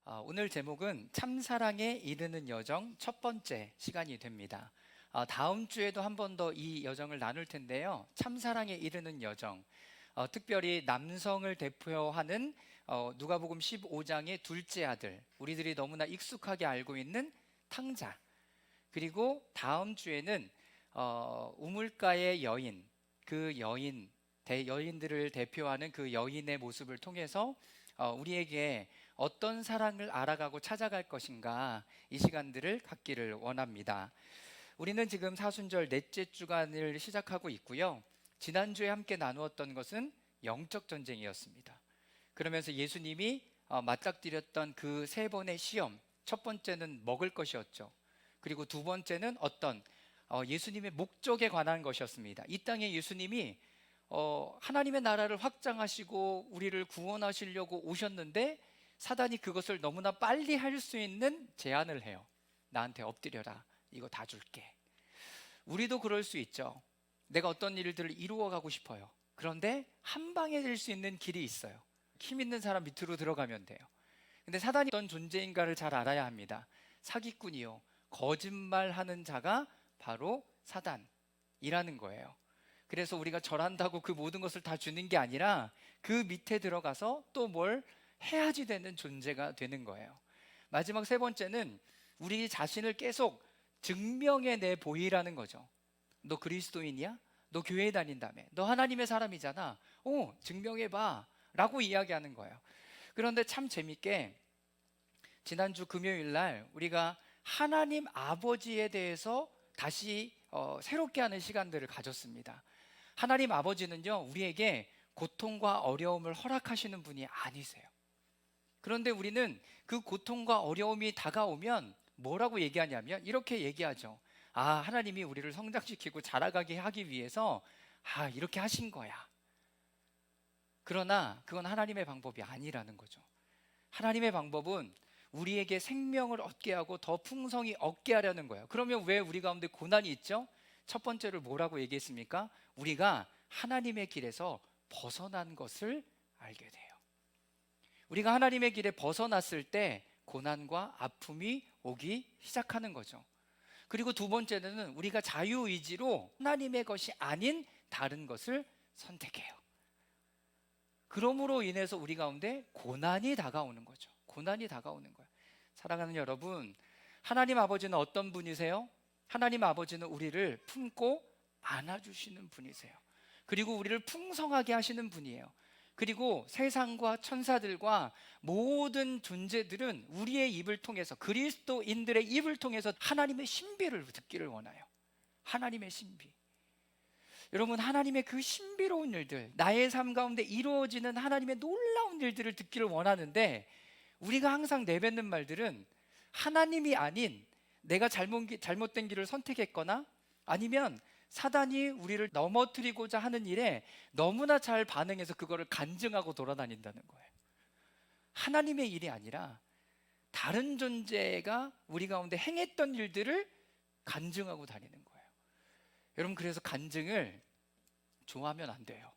오늘 제목은 참사랑에 이르는 여정 첫 번째 시간이 됩니다. 다음 주에도 한 번 더 이 여정을 나눌 텐데요. 참사랑에 이르는 여정, 특별히 남성을 대표하는 누가복음 15장의 둘째 아들, 우리들이 너무나 익숙하게 알고 있는 탕자, 그리고 다음 주에는 우물가의 여인, 그 여인들을 대표하는 그 여인의 모습을 통해서 우리에게 어떤 사랑을 알아가고 찾아갈 것인가, 이 시간들을 갖기를 원합니다. 우리는 지금 사순절 넷째 주간을 시작하고 있고요. 지난주에 함께 나누었던 것은 영적 전쟁이었습니다. 그러면서 예수님이 맞닥뜨렸던 그 세 번의 시험, 첫 번째는 먹을 것이었죠. 그리고 두 번째는 예수님의 목적에 관한 것이었습니다. 이 땅에 예수님이 하나님의 나라를 확장하시고 우리를 구원하시려고 오셨는데, 사단이 그것을 너무나 빨리 할 수 있는 제안을 해요. 나한테 엎드려라, 이거 다 줄게. 우리도 그럴 수 있죠. 내가 어떤 일들을 이루어가고 싶어요. 그런데 한 방에 될 수 있는 길이 있어요. 힘 있는 사람 밑으로 들어가면 돼요. 근데 사단이 어떤 존재인가를 잘 알아야 합니다. 사기꾼이요, 거짓말하는 자가 바로 사단이라는 거예요. 그래서 우리가 절한다고 그 모든 것을 다 주는 게 아니라 그 밑에 들어가서 또 뭘 해야지 되는 존재가 되는 거예요. 마지막 세 번째는 우리 자신을 계속 증명해내 보이라는 거죠. 너 그리스도인이야? 너 교회 다닌다며? 너 하나님의 사람이잖아. 증명해봐 라고 이야기하는 거예요. 그런데 참 재밌게 지난주 금요일 날 우리가 하나님 아버지에 대해서 다시 새롭게 하는 시간들을 가졌습니다. 하나님 아버지는요, 우리에게 고통과 어려움을 허락하시는 분이 아니세요. 그런데 우리는 그 고통과 어려움이 다가오면 뭐라고 얘기하냐면 이렇게 얘기하죠. 하나님이 우리를 성장시키고 자라가게 하기 위해서 이렇게 하신 거야. 그러나 그건 하나님의 방법이 아니라는 거죠. 하나님의 방법은 우리에게 생명을 얻게 하고 더 풍성히 얻게 하려는 거예요. 그러면 왜 우리 가운데 고난이 있죠? 첫 번째를 뭐라고 얘기했습니까? 우리가 하나님의 길에서 벗어난 것을 알게 돼요. 우리가 하나님의 길에 벗어났을 때 고난과 아픔이 오기 시작하는 거죠. 그리고 두 번째는 우리가 자유의지로 하나님의 것이 아닌 다른 것을 선택해요. 그러므로 인해서 우리 가운데 고난이 다가오는 거죠. 고난이 다가오는 거예요. 사랑하는 여러분, 하나님 아버지는 어떤 분이세요? 하나님 아버지는 우리를 품고 안아주시는 분이세요. 그리고 우리를 풍성하게 하시는 분이에요. 그리고 세상과 천사들과 모든 존재들은 우리의 입을 통해서, 그리스도인들의 입을 통해서 하나님의 신비를 듣기를 원해요. 하나님의 신비. 여러분, 하나님의 그 신비로운 일들, 나의 삶 가운데 이루어지는 하나님의 놀라운 일들을 듣기를 원하는데, 우리가 항상 내뱉는 말들은 하나님이 아닌 내가 잘못된 길을 선택했거나, 아니면 사단이 우리를 넘어뜨리고자 하는 일에 너무나 잘 반응해서 그거를 간증하고 돌아다닌다는 거예요. 하나님의 일이 아니라 다른 존재가 우리 가운데 행했던 일들을 간증하고 다니는 거예요. 여러분, 그래서 간증을 좋아하면 안 돼요.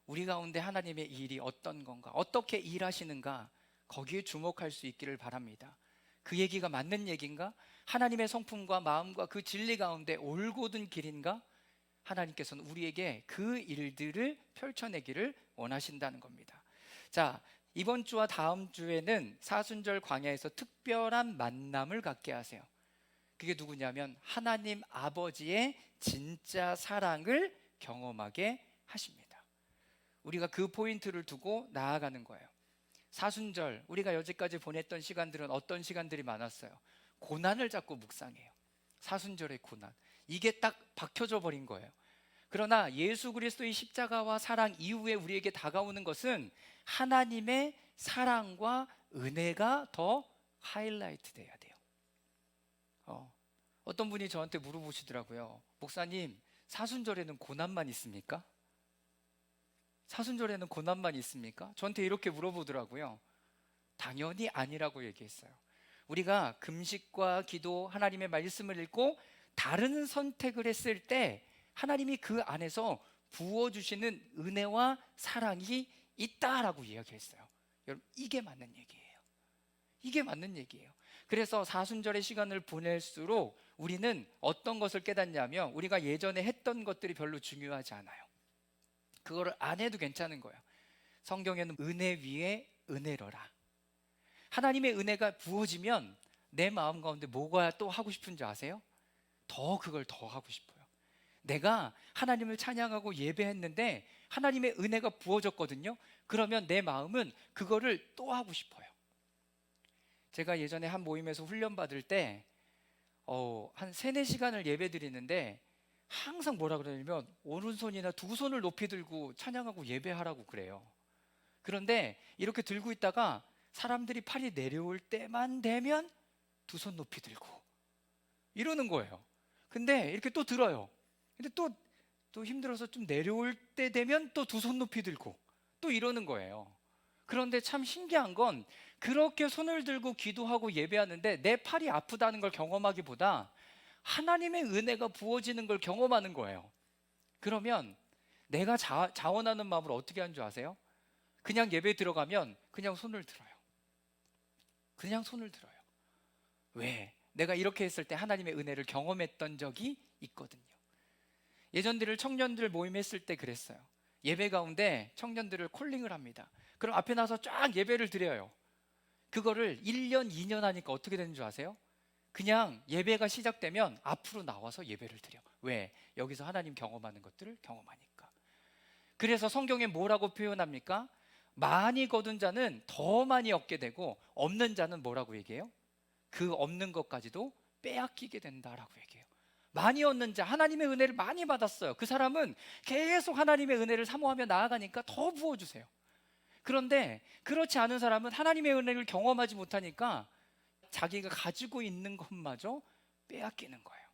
우리 가운데 하나님의 일이 어떤 건가, 어떻게 일하시는가, 거기에 주목할 수 있기를 바랍니다. 그 얘기가 맞는 얘기인가? 하나님의 성품과 마음과 그 진리 가운데 올곧은 길인가? 하나님께서는 우리에게 그 일들을 펼쳐내기를 원하신다는 겁니다. 자, 이번 주와 다음 주에는 사순절 광야에서 특별한 만남을 갖게 하세요. 그게 누구냐면 하나님 아버지의 진짜 사랑을 경험하게 하십니다. 우리가 그 포인트를 두고 나아가는 거예요. 사순절, 우리가 여지까지 보냈던 시간들은 어떤 시간들이 많았어요? 고난을 자꾸 묵상해요. 사순절의 고난, 이게 딱 박혀져 버린 거예요. 그러나 예수 그리스도의 십자가와 사랑 이후에 우리에게 다가오는 것은 하나님의 사랑과 은혜가 더 하이라이트 돼야 돼요. 어떤 분이 저한테 물어보시더라고요. 목사님, 사순절에는 고난만 있습니까? 사순절에는 고난만 있습니까? 저한테 이렇게 물어보더라고요. 당연히 아니라고 얘기했어요. 우리가 금식과 기도, 하나님의 말씀을 읽고 다른 선택을 했을 때 하나님이 그 안에서 부어주시는 은혜와 사랑이 있다라고 이야기했어요. 여러분, 이게 맞는 얘기예요. 이게 맞는 얘기예요. 그래서 사순절의 시간을 보낼수록 우리는 어떤 것을 깨닫냐면 우리가 예전에 했던 것들이 별로 중요하지 않아요. 그거를 안 해도 괜찮은 거예요. 성경에는 은혜 위에 은혜로라. 하나님의 은혜가 부어지면 내 마음 가운데 뭐가 또 하고 싶은 줄 아세요? 그걸 더 하고 싶어요. 내가 하나님을 찬양하고 예배했는데 하나님의 은혜가 부어졌거든요. 그러면 내 마음은 그거를 또 하고 싶어요. 제가 예전에 한 모임에서 훈련 받을 때 한 3-4시간을 예배 드리는데 항상 뭐라 그러냐면 오른손이나 두 손을 높이 들고 찬양하고 예배하라고 그래요. 그런데 이렇게 들고 있다가 사람들이 팔이 내려올 때만 되면 두 손 높이 들고 이러는 거예요. 근데 이렇게 또 들어요. 근데 또 힘들어서 좀 내려올 때 되면 또 두 손 높이 들고 또 이러는 거예요. 그런데 참 신기한 건 그렇게 손을 들고 기도하고 예배하는데 내 팔이 아프다는 걸 경험하기보다 하나님의 은혜가 부어지는 걸 경험하는 거예요. 그러면 내가 자원하는 마음을 어떻게 하는 줄 아세요? 그냥 예배 들어가면 그냥 손을 들어요. 그냥 손을 들어요. 왜? 내가 이렇게 했을 때 하나님의 은혜를 경험했던 적이 있거든요. 예전들을 청년들 모임했을 때 그랬어요. 예배 가운데 청년들을 콜링을 합니다. 그럼 앞에 나서 쫙 예배를 드려요. 그거를 1년, 2년 하니까 어떻게 되는 줄 아세요? 그냥 예배가 시작되면 앞으로 나와서 예배를 드려. 왜? 여기서 하나님 경험하는 것들을 경험하니까. 그래서 성경에 뭐라고 표현합니까? 많이 거둔 자는 더 많이 얻게 되고 없는 자는 뭐라고 얘기해요? 그 없는 것까지도 빼앗기게 된다라고 얘기해요. 많이 얻는 자, 하나님의 은혜를 많이 받았어요. 그 사람은 계속 하나님의 은혜를 사모하며 나아가니까 더 부어주세요. 그런데 그렇지 않은 사람은 하나님의 은혜를 경험하지 못하니까 자기가 가지고 있는 것마저 빼앗기는 거예요.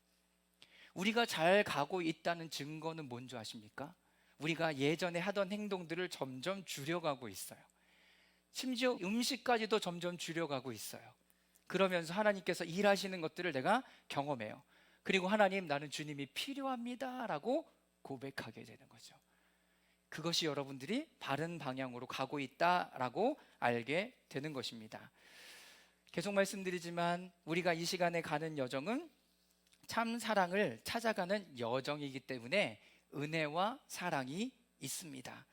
우리가 잘 가고 있다는 증거는 뭔지 아십니까? 우리가 예전에 하던 행동들을 점점 줄여가고 있어요. 심지어 음식까지도 점점 줄여가고 있어요. 그러면서 하나님께서 일하시는 것들을 내가 경험해요. 그리고 하나님, 나는 주님이 필요합니다 라고 고백하게 되는 거죠. 그것이 여러분들이 바른 방향으로 가고 있다라고 알게 되는 것입니다. 계속 말씀드리지만 우리가 이 시간에 가는 여정은 참 사랑을 찾아가는 여정이기 때문에 은혜와 사랑이 있습니다.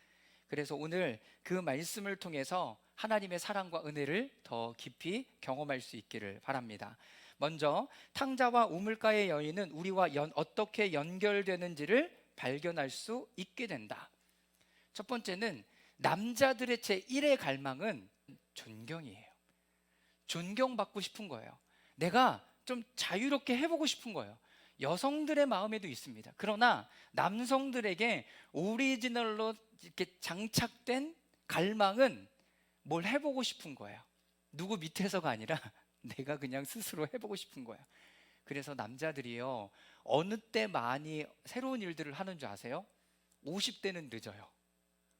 그래서 오늘 그 말씀을 통해서 하나님의 사랑과 은혜를 더 깊이 경험할 수 있기를 바랍니다. 먼저 탕자와 우물가의 여인은 우리와 어떻게 연결되는지를 발견할 수 있게 된다. 첫 번째는 남자들의 제1의 갈망은 존경이에요. 존경받고 싶은 거예요. 내가 좀 자유롭게 해보고 싶은 거예요. 여성들의 마음에도 있습니다. 그러나 남성들에게 오리지널로 이렇게 장착된 갈망은 뭘 해보고 싶은 거예요. 누구 밑에서가 아니라 내가 그냥 스스로 해보고 싶은 거예요. 그래서 남자들이요, 어느 때 많이 새로운 일들을 하는 줄 아세요? 50대는 늦어요.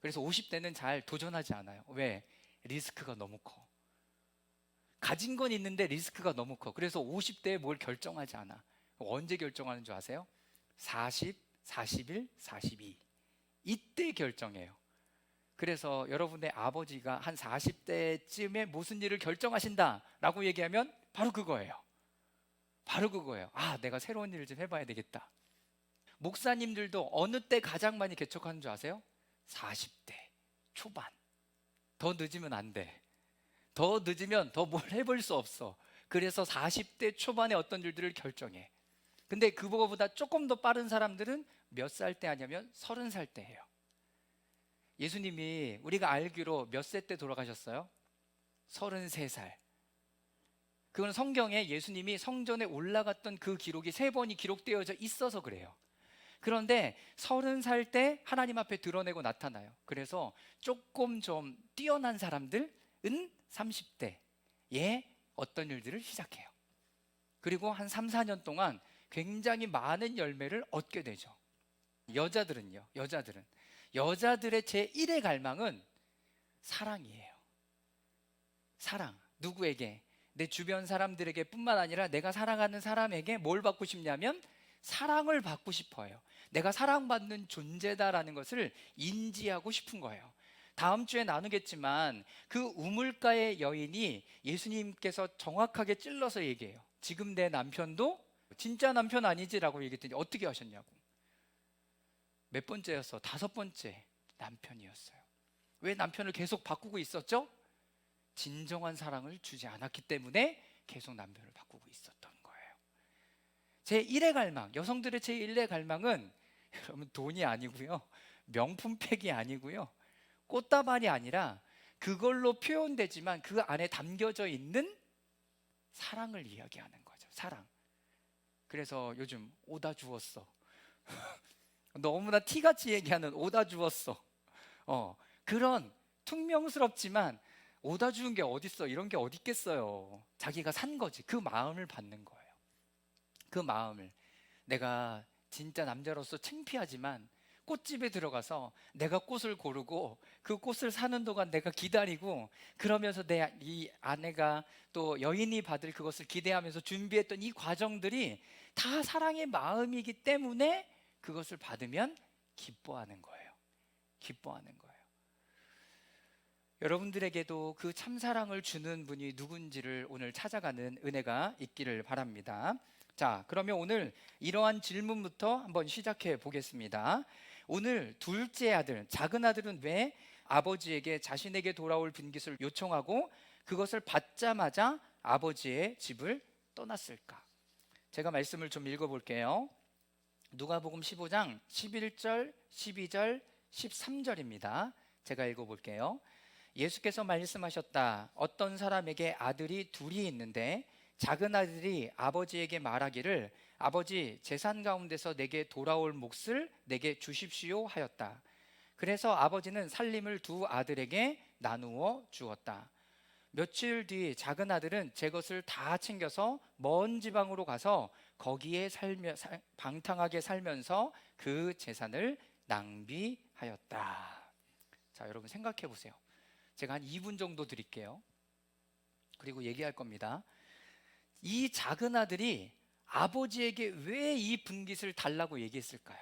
그래서 50대는 잘 도전하지 않아요. 왜? 리스크가 너무 커. 가진 건 있는데 리스크가 너무 커. 그래서 50대에 뭘 결정하지 않아. 언제 결정하는 줄 아세요? 40, 41, 42 이때 결정해요. 그래서 여러분의 아버지가 한 40대쯤에 무슨 일을 결정하신다 라고 얘기하면 바로 그거예요. 바로 그거예요. 아, 내가 새로운 일을 좀 해봐야 되겠다. 목사님들도 어느 때 가장 많이 개척하는 줄 아세요? 40대 초반. 더 늦으면 안 돼. 더 늦으면 더 뭘 해볼 수 없어. 그래서 40대 초반에 어떤 일들을 결정해. 근데 그거보다 조금 더 빠른 사람들은 몇 살 때 하냐면 30살 때 해요. 예수님이 우리가 알기로 몇 세 때 돌아가셨어요? 33살. 그건 성경에 예수님이 성전에 올라갔던 그 기록이 3번이 기록되어져 있어서 그래요. 그런데 30살 때 하나님 앞에 드러내고 나타나요. 그래서 조금 좀 뛰어난 사람들은 30대에 어떤 일들을 시작해요. 그리고 한 3-4년 동안 굉장히 많은 열매를 얻게 되죠. 여자들은요, 여자들의 제1의 갈망은 사랑이에요. 사랑. 누구에게? 내 주변 사람들에게 뿐만 아니라 내가 사랑하는 사람에게 뭘 받고 싶냐면 사랑을 받고 싶어요. 내가 사랑받는 존재다라는 것을 인지하고 싶은 거예요. 다음 주에 나누겠지만 그 우물가의 여인이 예수님께서 정확하게 찔러서 얘기해요. 지금 내 남편도 진짜 남편 아니지라고 얘기했더니 어떻게 하셨냐고. 몇 번째였어? 5번째 남편이었어요. 왜 남편을 계속 바꾸고 있었죠? 진정한 사랑을 주지 않았기 때문에 계속 남편을 바꾸고 있었던 거예요. 제1의 갈망, 여성들의 제1의 갈망은 여러분 돈이 아니고요, 명품팩이 아니고요, 꽃다발이 아니라 그걸로 표현되지만 그 안에 담겨져 있는 사랑을 이야기하는 거죠. 사랑. 그래서 요즘 오다 주었어 너무나 티같이 얘기하는 오다 주었어 그런 퉁명스럽지만 오다 주는 게 어딨어, 이런 게 어디 있겠어요. 자기가 산 거지. 그 마음을 받는 거예요. 그 마음을. 내가 진짜 남자로서 창피하지만 꽃집에 들어가서 내가 꽃을 고르고 그 꽃을 사는 동안 내가 기다리고, 그러면서 내 이 아내가 또 여인이 받을 그것을 기대하면서 준비했던 이 과정들이 다 사랑의 마음이기 때문에 그것을 받으면 기뻐하는 거예요. 기뻐하는 거예요. 여러분들에게도 그 참사랑을 주는 분이 누군지를 오늘 찾아가는 은혜가 있기를 바랍니다. 자, 그러면 오늘 이러한 질문부터 한번 시작해 보겠습니다. 오늘 둘째 아들, 작은 아들은 왜 아버지에게 자신에게 돌아올 빈깃을 요청하고 그것을 받자마자 아버지의 집을 떠났을까? 제가 말씀을 좀 읽어볼게요. 누가복음 15장 11절, 12절, 13절입니다. 제가 읽어볼게요. 예수께서 말씀하셨다. 어떤 사람에게 아들이 둘이 있는데 작은 아들이 아버지에게 말하기를 아버지, 재산 가운데서 내게 돌아올 몫을 내게 주십시오 하였다. 그래서 아버지는 살림을 두 아들에게 나누어 주었다. 며칠 뒤 작은 아들은 제 것을 다 챙겨서 먼 지방으로 가서 거기에 방탕하게 살면서 그 재산을 낭비하였다. 자, 여러분 생각해 보세요. 제가 한 2분 정도 드릴게요. 그리고 얘기할 겁니다. 이 작은 아들이 아버지에게 왜 이 분깃을 달라고 얘기했을까요?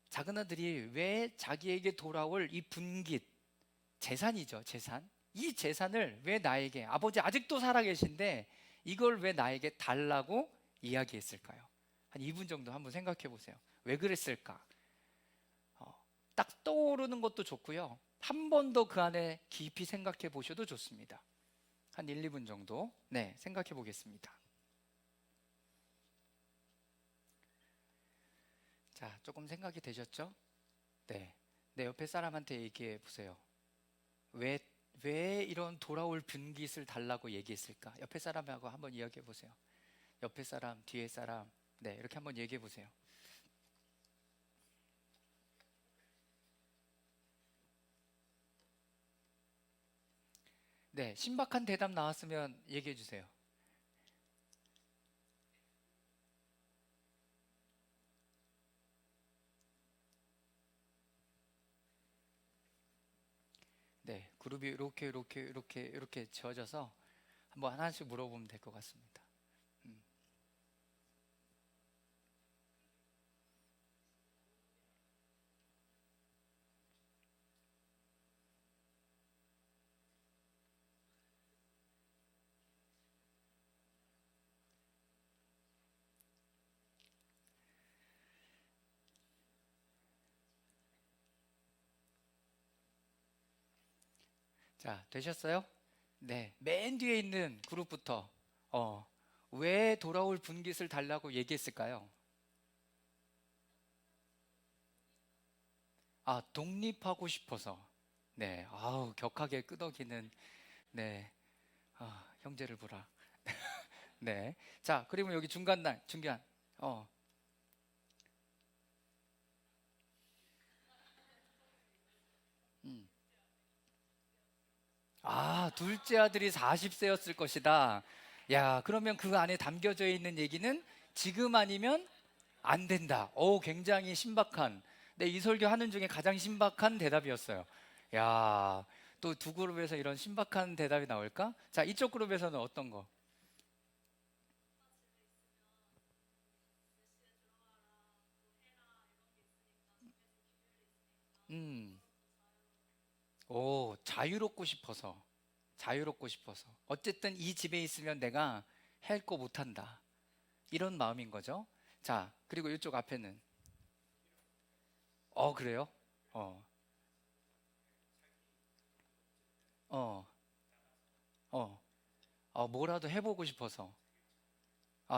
작은 아들이 왜 자기에게 돌아올 이 분깃, 재산이죠, 재산. 이 재산을 왜 나에게, 아버지 아직도 살아계신데 이걸 왜 나에게 달라고 이야기했을까요? 한 2분 정도 한번 생각해 보세요. 왜 그랬을까? 딱 떠오르는 것도 좋고요, 한 번 더 그 안에 깊이 생각해 보셔도 좋습니다. 한 1, 2분 정도 생각해 보겠습니다. 자, 조금 생각이 되셨죠? 내 옆에 사람한테 얘기해 보세요. 왜 이런 돌아올 분깃을 달라고 얘기했을까? 옆에 사람하고 한번 이야기해 보세요. 옆에 사람, 뒤에 사람, 이렇게 한번 얘기해 보세요. 신박한 대답 나왔으면 얘기해 주세요. 그룹이 이렇게 지어져서 한번 하나씩 물어보면 될 것 같습니다. 자, 되셨어요? 맨 뒤에 있는 그룹부터 왜 돌아올 분깃을 달라고 얘기했을까요? 독립하고 싶어서. 아우, 격하게 끄덕이는. 형제를 보라. 자, 그리고 여기 중간. 어, 음. 둘째 아들이 40세였을 것이다. 야, 그러면 그 안에 담겨져 있는 얘기는 지금 아니면 안 된다. 굉장히 신박한. 이 설교 하는 중에 가장 신박한 대답이었어요. 야, 또 두 그룹에서 이런 신박한 대답이 나올까? 자, 이쪽 그룹에서는 어떤 거? 음, 오, 자유롭고 싶어서. 자유롭고 싶어서. 어쨌든 이 집에 있으면 내가 할 거 못한다. 이런 마음인 거죠. 자, 그리고 이쪽 앞에는. 그래요? 어, 어, 어, 뭐라도 해보고 싶어서.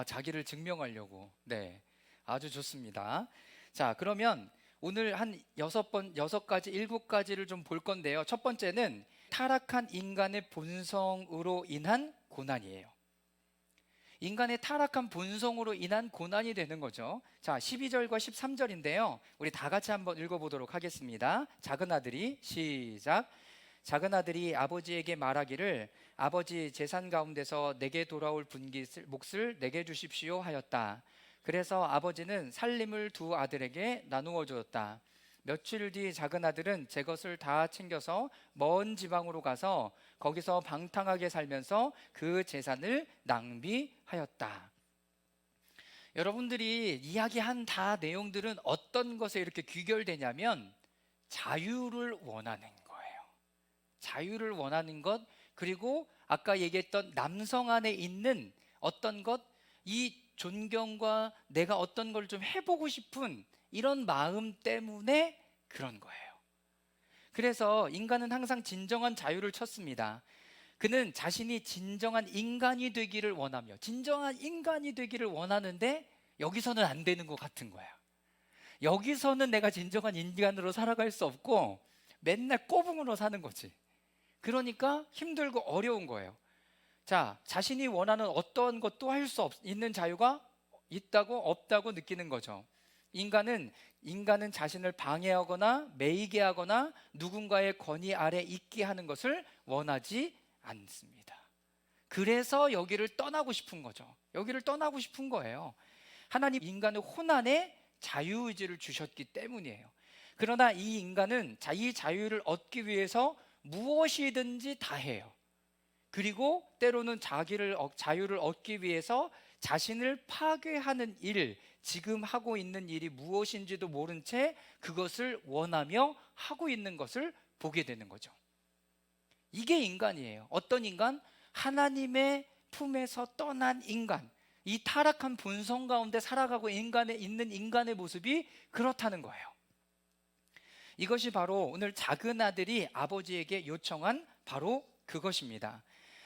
자기를 증명하려고. 네. 아주 좋습니다. 자, 그러면 오늘 한 6가지, 7가지를 좀 볼 건데요. 첫 번째는 타락한 인간의 본성으로 인한 고난이에요. 인간의 타락한 본성으로 인한 고난이 되는 거죠. 자, 12절과 13절인데요. 우리 다 같이 한번 읽어보도록 하겠습니다. 작은 아들이, 시작. 작은 아들이 아버지에게 말하기를 아버지 재산 가운데서 내게 돌아올 몫을 내게 주십시오 하였다. 그래서 아버지는 살림을 두 아들에게 나누어 주었다. 며칠 뒤 작은 아들은 제 것을 다 챙겨서 먼 지방으로 가서 거기서 방탕하게 살면서 그 재산을 낭비하였다. 여러분들이 이야기한 다 내용들은 어떤 것에 이렇게 귀결되냐면 자유를 원하는 거예요. 자유를 원하는 것, 그리고 아까 얘기했던 남성 안에 있는 어떤 것, 이 존경과 내가 어떤 걸 좀 해보고 싶은 이런 마음 때문에 그런 거예요. 그래서 인간은 항상 진정한 자유를 찾습니다. 그는 자신이 진정한 인간이 되기를 원하며 진정한 인간이 되기를 원하는데 여기서는 안 되는 것 같은 거야. 여기서는 내가 진정한 인간으로 살아갈 수 없고 맨날 꼬붕으로 사는 거지. 그러니까 힘들고 어려운 거예요. 자, 자신이 원하는 어떤 것도 할 수 있는 자유가 있다고 없다고 느끼는 거죠. 인간은 자신을 방해하거나 매이게 하거나 누군가의 권위 아래 있게 하는 것을 원하지 않습니다. 그래서 여기를 떠나고 싶은 거죠. 여기를 떠나고 싶은 거예요. 하나님 인간의 혼안에 자유의지를 주셨기 때문이에요. 그러나 이 인간은 이 자유를 얻기 위해서 무엇이든지 다 해요. 그리고 때로는 자유를 얻기 위해서 자신을 파괴하는 일, 지금 하고 있는 일이 무엇인지도 모른 채 그것을 원하며 하고 있는 것을 보게 되는 거죠. 이게 인간이에요. 어떤 인간? 하나님의 품에서 떠난 인간. 이 타락한 본성 가운데 살아가고 있는 인간의 모습이 그렇다는 거예요. 이것이 바로 오늘 작은 아들이 아버지에게 요청한 바로 그것입니다.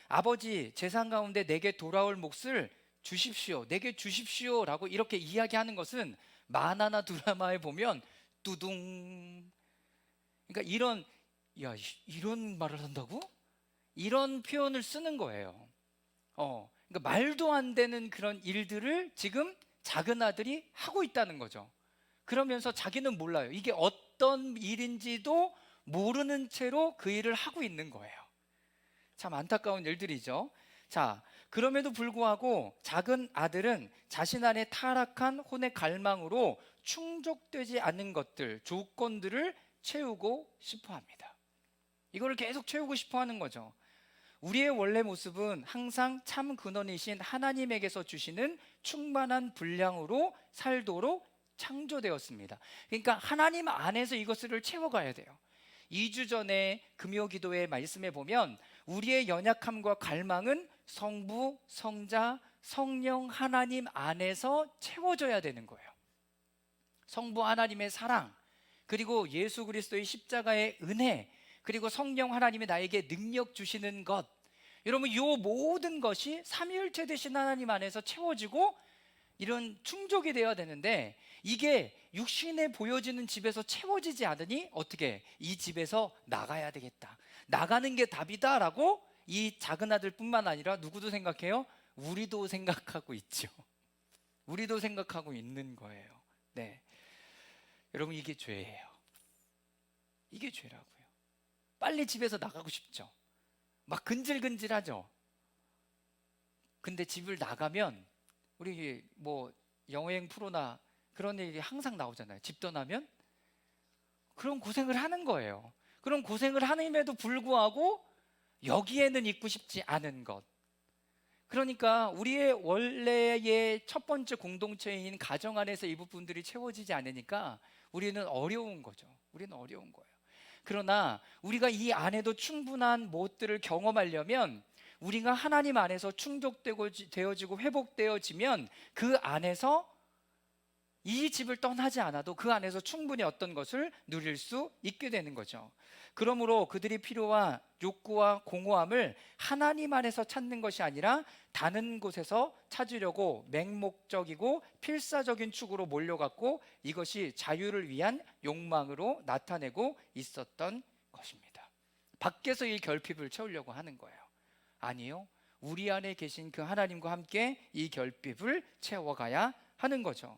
아버지, 재산 가운데 내게 돌아올 몫을 주십시오. 내게 주십시오. 라고 이렇게 이야기하는 것은 만화나 드라마에 보면 뚜둥. 그러니까 이런 말을 한다고? 이런 표현을 쓰는 거예요. 그러니까 말도 안 되는 그런 일들을 지금 작은 아들이 하고 있다는 거죠. 그러면서 자기는 몰라요. 이게 어떤 일인지도 모르는 채로 그 일을 하고 있는 거예요. 참 안타까운 일들이죠. 자, 그럼에도 불구하고 작은 아들은 자신 안에 타락한 혼의 갈망으로 충족되지 않는 것들, 조건들을 채우고 싶어 합니다. 이거를 계속 채우고 싶어 하는 거죠. 우리의 원래 모습은 항상 참 근원이신 하나님에게서 주시는 충만한 분량으로 살도록 창조되었습니다. 그러니까 하나님 안에서 이것을 채워가야 돼요. 2주 전에 금요 기도의 말씀에 보면 우리의 연약함과 갈망은 성부, 성자, 성령 하나님 안에서 채워져야 되는 거예요. 성부 하나님의 사랑, 그리고 예수 그리스도의 십자가의 은혜, 그리고 성령 하나님이 나에게 능력 주시는 것, 여러분 이 모든 것이 삼위일체 되신 하나님 안에서 채워지고 이런 충족이 되어야 되는데 이게 육신에 보여지는 집에서 채워지지 않으니 어떻게 이 집에서 나가야 되겠다, 나가는 게 답이다 라고 이 작은 아들뿐만 아니라 누구도 생각해요? 우리도 생각하고 있죠. 우리도 생각하고 있는 거예요. 네, 여러분 이게 죄예요. 이게 죄라고요. 빨리 집에서 나가고 싶죠. 막 근질근질하죠. 근데 집을 나가면 우리 뭐 여행 프로나 그런 얘기 항상 나오잖아요. 집 떠나면 그런 고생을 하는 거예요. 그런 고생을 함에도 불구하고 여기에는 있고 싶지 않은 것. 그러니까 우리의 원래의 첫 번째 공동체인 가정 안에서 이 부분들이 채워지지 않으니까 우리는 어려운 거죠. 우리는 어려운 거예요. 그러나 우리가 이 안에도 충분한 무엇들을 경험하려면 우리가 하나님 안에서 충족되어지고 회복되어지면 그 안에서 이 집을 떠나지 않아도 그 안에서 충분히 어떤 것을 누릴 수 있게 되는 거죠. 그러므로 그들이 필요와 욕구와 공허함을 하나님 안에서 찾는 것이 아니라 다른 곳에서 찾으려고 맹목적이고 필사적인 축으로 몰려갔고, 이것이 자유를 위한 욕망으로 나타내고 있었던 것입니다. 밖에서 이 결핍을 채우려고 하는 거예요. 아니요, 우리 안에 계신 그 하나님과 함께 이 결핍을 채워가야 하는 거죠.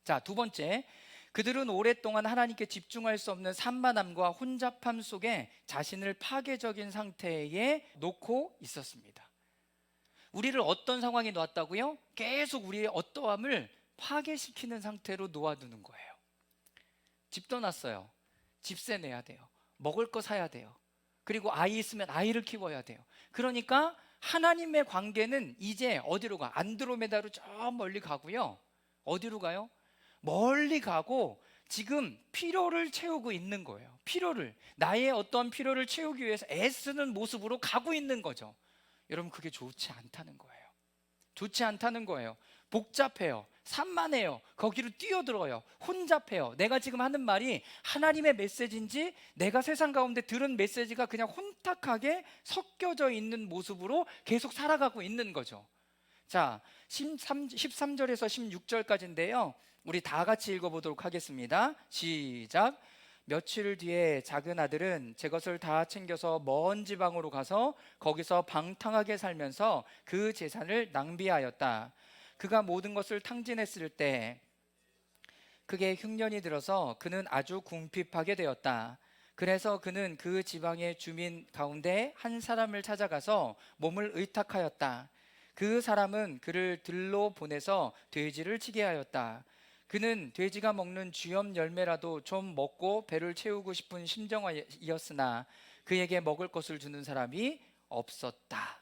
자, 두 번째, 그들은 오랫동안 하나님께 집중할 수 없는 산만함과 혼잡함 속에 자신을 파괴적인 상태에 놓고 있었습니다. 우리를 어떤 상황에 놓았다고요? 계속 우리의 어떠함을 파괴시키는 상태로 놓아두는 거예요. 집 떠났어요. 집세 내야 돼요. 먹을 거 사야 돼요. 그리고 아이 있으면 아이를 키워야 돼요. 그러니까 하나님의 관계는 이제 어디로 가? 안드로메다로 저 멀리 가고요. 어디로 가요? 멀리 가고 지금 필요를 채우고 있는 거예요. 나의 어떤 필요를 채우기 위해서 애쓰는 모습으로 가고 있는 거죠. 여러분, 그게 좋지 않다는 거예요. 좋지 않다는 거예요. 복잡해요. 산만해요. 거기로 뛰어들어요. 혼잡해요. 내가 지금 하는 말이 하나님의 메시지인지 내가 세상 가운데 들은 메시지가 그냥 혼탁하게 섞여져 있는 모습으로 계속 살아가고 있는 거죠. 자, 13절에서 16절까지인데요 우리 다 같이 읽어보도록 하겠습니다. 시작. 며칠 뒤에 작은 아들은 제 것을 다 챙겨서 먼 지방으로 가서 거기서 방탕하게 살면서 그 재산을 낭비하였다. 그가 모든 것을 탕진했을 때 그게 흉년이 들어서 그는 아주 궁핍하게 되었다. 그래서 그는 그 지방의 주민 가운데 한 사람을 찾아가서 몸을 의탁하였다. 그 사람은 그를 들로 보내서 돼지를 치게 하였다. 그는 돼지가 먹는 쥐염 열매라도 좀 먹고 배를 채우고 싶은 심정이었으나 그에게 먹을 것을 주는 사람이 없었다.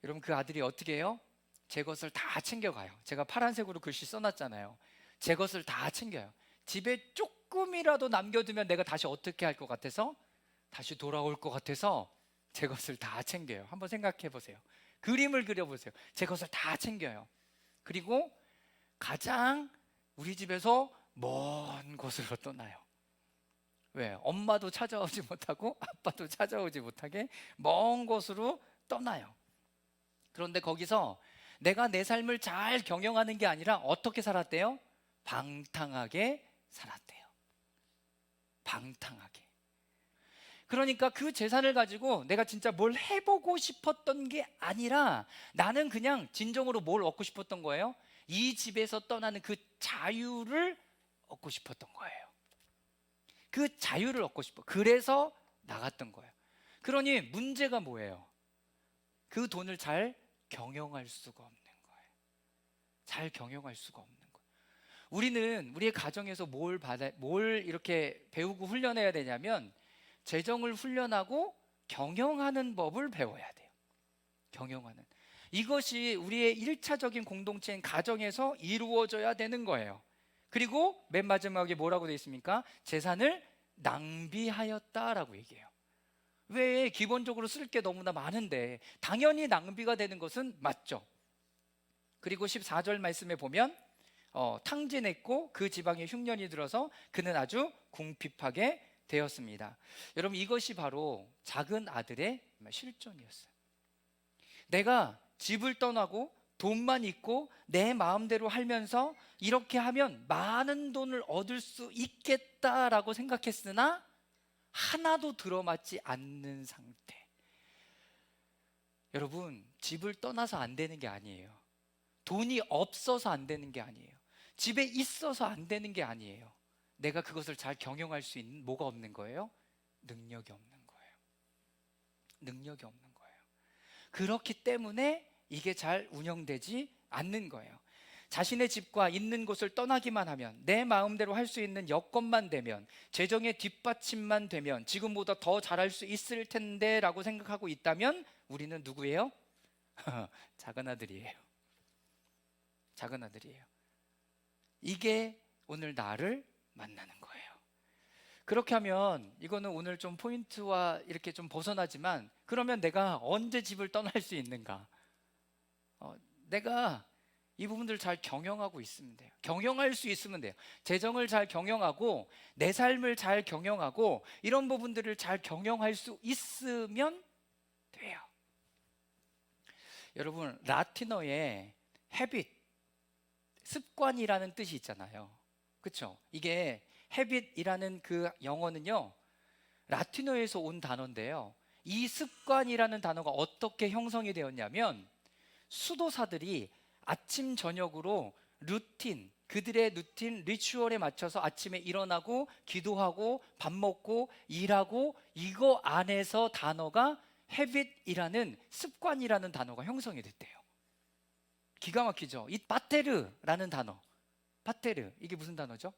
여러분, 그 아들이 어떻게 해요? 제 것을 다 챙겨가요. 제가 파란색으로 글씨 써놨잖아요. 제 것을 다 챙겨요. 집에 조금이라도 남겨두면 내가 다시 어떻게 할 것 같아서? 다시 돌아올 것 같아서 제 것을 다 챙겨요. 한번 생각해 보세요. 그림을 그려보세요. 제 것을 다 챙겨요. 그리고 가장 우리 집에서 먼 곳으로 떠나요. 왜? 엄마도 찾아오지 못하고 아빠도 찾아오지 못하게 먼 곳으로 떠나요. 그런데 거기서 내가 내 삶을 잘 경영하는 게 아니라 어떻게 살았대요? 방탕하게 살았대요. 방탕하게. 그러니까 그 재산을 가지고 내가 진짜 뭘 해보고 싶었던 게 아니라 나는 그냥 진정으로 뭘 얻고 싶었던 거예요? 이 집에서 떠나는 그 자유를 얻고 싶었던 거예요. 그 자유를 얻고 싶어. 그래서 나갔던 거예요. 그러니 문제가 뭐예요? 그 돈을 잘 경영할 수가 없는 거예요. 잘 경영할 수가 없는 거예요. 우리는 우리의 가정에서 뭘 이렇게 배우고 훈련해야 되냐면 재정을 훈련하고 경영하는 법을 배워야 돼요. 경영하는. 이것이 우리의 1차적인 공동체인 가정에서 이루어져야 되는 거예요. 그리고 맨 마지막에 뭐라고 되어 있습니까? 재산을 낭비하였다라고 얘기해요. 왜? 기본적으로 쓸 게 너무나 많은데 당연히 낭비가 되는 것은 맞죠. 그리고 14절 말씀에 보면 탕진했고 그 지방에 흉년이 들어서 그는 아주 궁핍하게 되었습니다. 여러분, 이것이 바로 작은 아들의 실존이었어요. 내가 집을 떠나고 돈만 있고 내 마음대로 하면서 이렇게 하면 많은 돈을 얻을 수 있겠다라고 생각했으나 하나도 들어맞지 않는 상태. 여러분, 집을 떠나서 안 되는 게 아니에요. 돈이 없어서 안 되는 게 아니에요. 집에 있어서 안 되는 게 아니에요. 내가 그것을 잘 경영할 수 있는 뭐가 없는 거예요? 능력이 없는 거예요. 능력이 없는 거예요. 그렇기 때문에 이게 잘 운영되지 않는 거예요. 자신의 집과 있는 곳을 떠나기만 하면, 내 마음대로 할 수 있는 여건만 되면, 재정의 뒷받침만 되면 지금보다 더 잘할 수 있을 텐데 라고 생각하고 있다면 우리는 누구예요? 작은 아들이에요. 작은 아들이에요. 이게 오늘 나를 만나는 거예요. 그렇게 하면 이거는 오늘 좀 포인트와 이렇게 좀 벗어나지만, 그러면 내가 언제 집을 떠날 수 있는가? 내가 이 부분들을 잘 경영하고 있으면 돼요. 경영할 수 있으면 돼요. 재정을 잘 경영하고 내 삶을 잘 경영하고 이런 부분들을 잘 경영할 수 있으면 돼요. 여러분, 라틴어에 habit, 습관이라는 뜻이 있잖아요. 그렇죠? 이게 habit이라는 그 영어는요, 라틴어에서 온 단어인데요, 이 습관이라는 단어가 어떻게 형성이 되었냐면, 수도사들이 아침 저녁으로 루틴, 그들의 루틴, 리추얼에 맞춰서 아침에 일어나고 기도하고 밥 먹고 일하고, 이거 안에서 단어가 habit이라는, 습관이라는 단어가 형성이 됐대요. 기가 막히죠? 이 파테르라는 단어, 파테르, 이게 무슨 단어죠?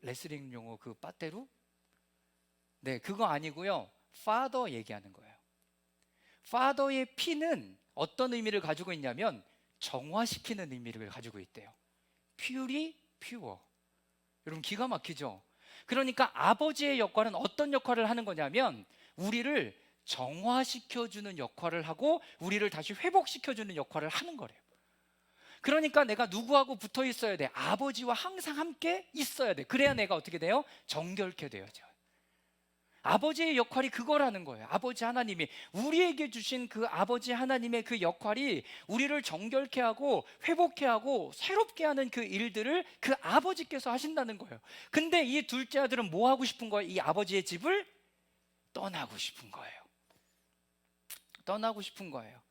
레슬링 용어 그 빠테루? 네, 그거 아니고요. father 얘기하는 거예요. father의 P는 어떤 의미를 가지고 있냐면 정화시키는 의미를 가지고 있대요. purely pure. 여러분, 기가 막히죠? 그러니까 아버지의 역할은 어떤 역할을 하는 거냐면 우리를 정화시켜주는 역할을 하고 우리를 다시 회복시켜주는 역할을 하는 거래요. 그러니까 내가 누구하고 붙어 있어야 돼? 아버지와 항상 함께 있어야 돼. 그래야 내가 어떻게 돼요? 정결케 되어져. 아버지의 역할이 그거라는 거예요. 아버지 하나님이 우리에게 주신 그 아버지 하나님의 그 역할이 우리를 정결케 하고 회복케 하고 새롭게 하는 그 일들을 그 아버지께서 하신다는 거예요. 근데 이 둘째 아들은 뭐 하고 싶은 거예요? 이 아버지의 집을 떠나고 싶은 거예요. 떠나고 싶은 거예요.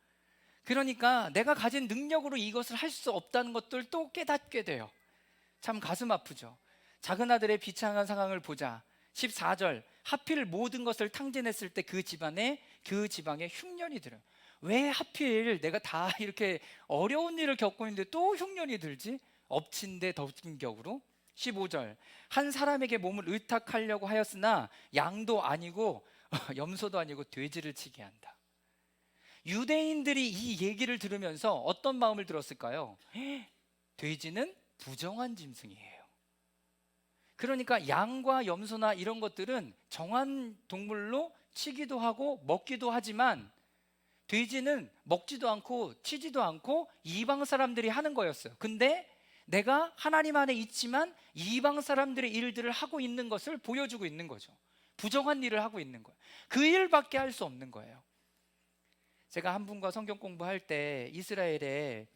그러니까 내가 가진 능력으로 이것을 할 수 없다는 것들도 깨닫게 돼요. 참 가슴 아프죠. 작은 아들의 비참한 상황을 보자. 14절, 하필 모든 것을 탕진했을 때 그 지방에 흉년이 들어요. 왜 하필 내가 다 이렇게 어려운 일을 겪고 있는데 또 흉년이 들지? 엎친 데 덮친 격으로. 15절, 한 사람에게 몸을 의탁하려고 하였으나 양도 아니고 염소도 아니고 돼지를 치게 한다. 유대인들이 이 얘기를 들으면서 어떤 마음을 들었을까요? 돼지는 부정한 짐승이에요. 그러니까 양과 염소나 이런 것들은 정한 동물로 치기도 하고 먹기도 하지만 돼지는 먹지도 않고 치지도 않고 이방 사람들이 하는 거였어요. 근데 내가 하나님 안에 있지만 이방 사람들의 일들을 하고 있는 것을 보여주고 있는 거죠. 부정한 일을 하고 있는 거예요. 그 일밖에 할 수 없는 거예요. 제가 한 분과 성경 공부할 때 이스라엘의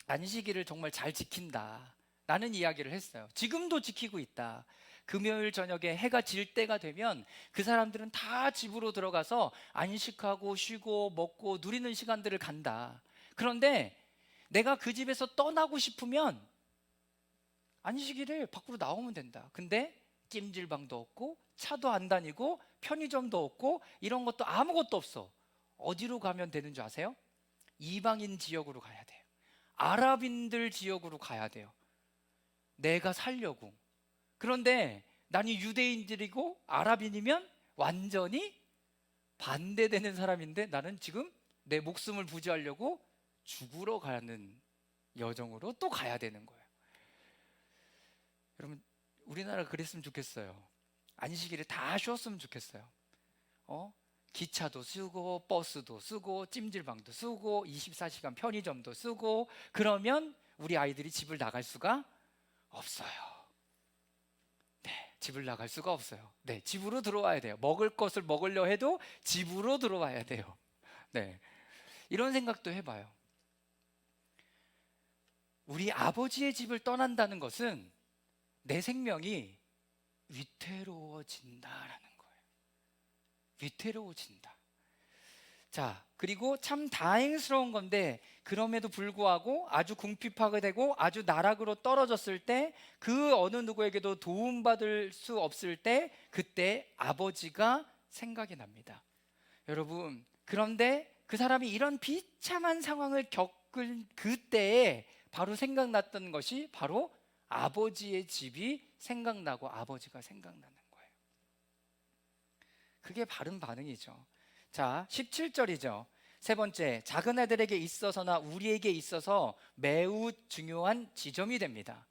안식일을 정말 잘 지킨다 라는 이야기를 했어요. 지금도 지키고 있다. 금요일 저녁에 해가 질 때가 되면 그 사람들은 다 집으로 들어가서 안식하고 쉬고 먹고 누리는 시간들을 간다. 그런데 내가 그 집에서 떠나고 싶으면 안식일에 밖으로 나오면 된다. 근데 찜질방도 없고 차도 안 다니고 편의점도 없고 이런 것도 아무것도 없어. 어디로 가면 되는 줄 아세요? 이방인 지역으로 가야 돼요. 아랍인들 지역으로 가야 돼요. 내가 살려고. 그런데 나는 유대인들이고 아랍인이면 완전히 반대되는 사람인데 나는 지금 내 목숨을 부지하려고 죽으러 가는 여정으로 또 가야 되는 거예요. 여러분, 우리나라 그랬으면 좋겠어요. 안식일에 다 쉬었으면 좋겠어요. 기차도 쓰고 버스도 쓰고 찜질방도 쓰고 24시간 편의점도 쓰고, 그러면 우리 아이들이 집을 나갈 수가 없어요. 네, 집을 나갈 수가 없어요. 네, 집으로 들어와야 돼요. 먹을 것을 먹으려 해도 집으로 들어와야 돼요. 네, 이런 생각도 해봐요. 우리 아버지의 집을 떠난다는 것은 내 생명이 위태로워진다라는 거예요. 위태로워진다. 자, 그리고 참 다행스러운 건데 그럼에도 불구하고 아주 궁핍하게 되고 아주 나락으로 떨어졌을 때, 그 어느 누구에게도 도움받을 수 없을 때 그때 아버지가 생각이 납니다. 여러분, 그런데 그 사람이 이런 비참한 상황을 겪을 그때에 바로 생각났던 것이 바로 아버지의 집이 생각나고 아버지가 생각나는 거예요. 그게 바른 반응이죠. 자, 17절이죠. 세 번째, 작은 아들에게 있어서나 우리에게 있어서 매우 중요한 지점이 됩니다.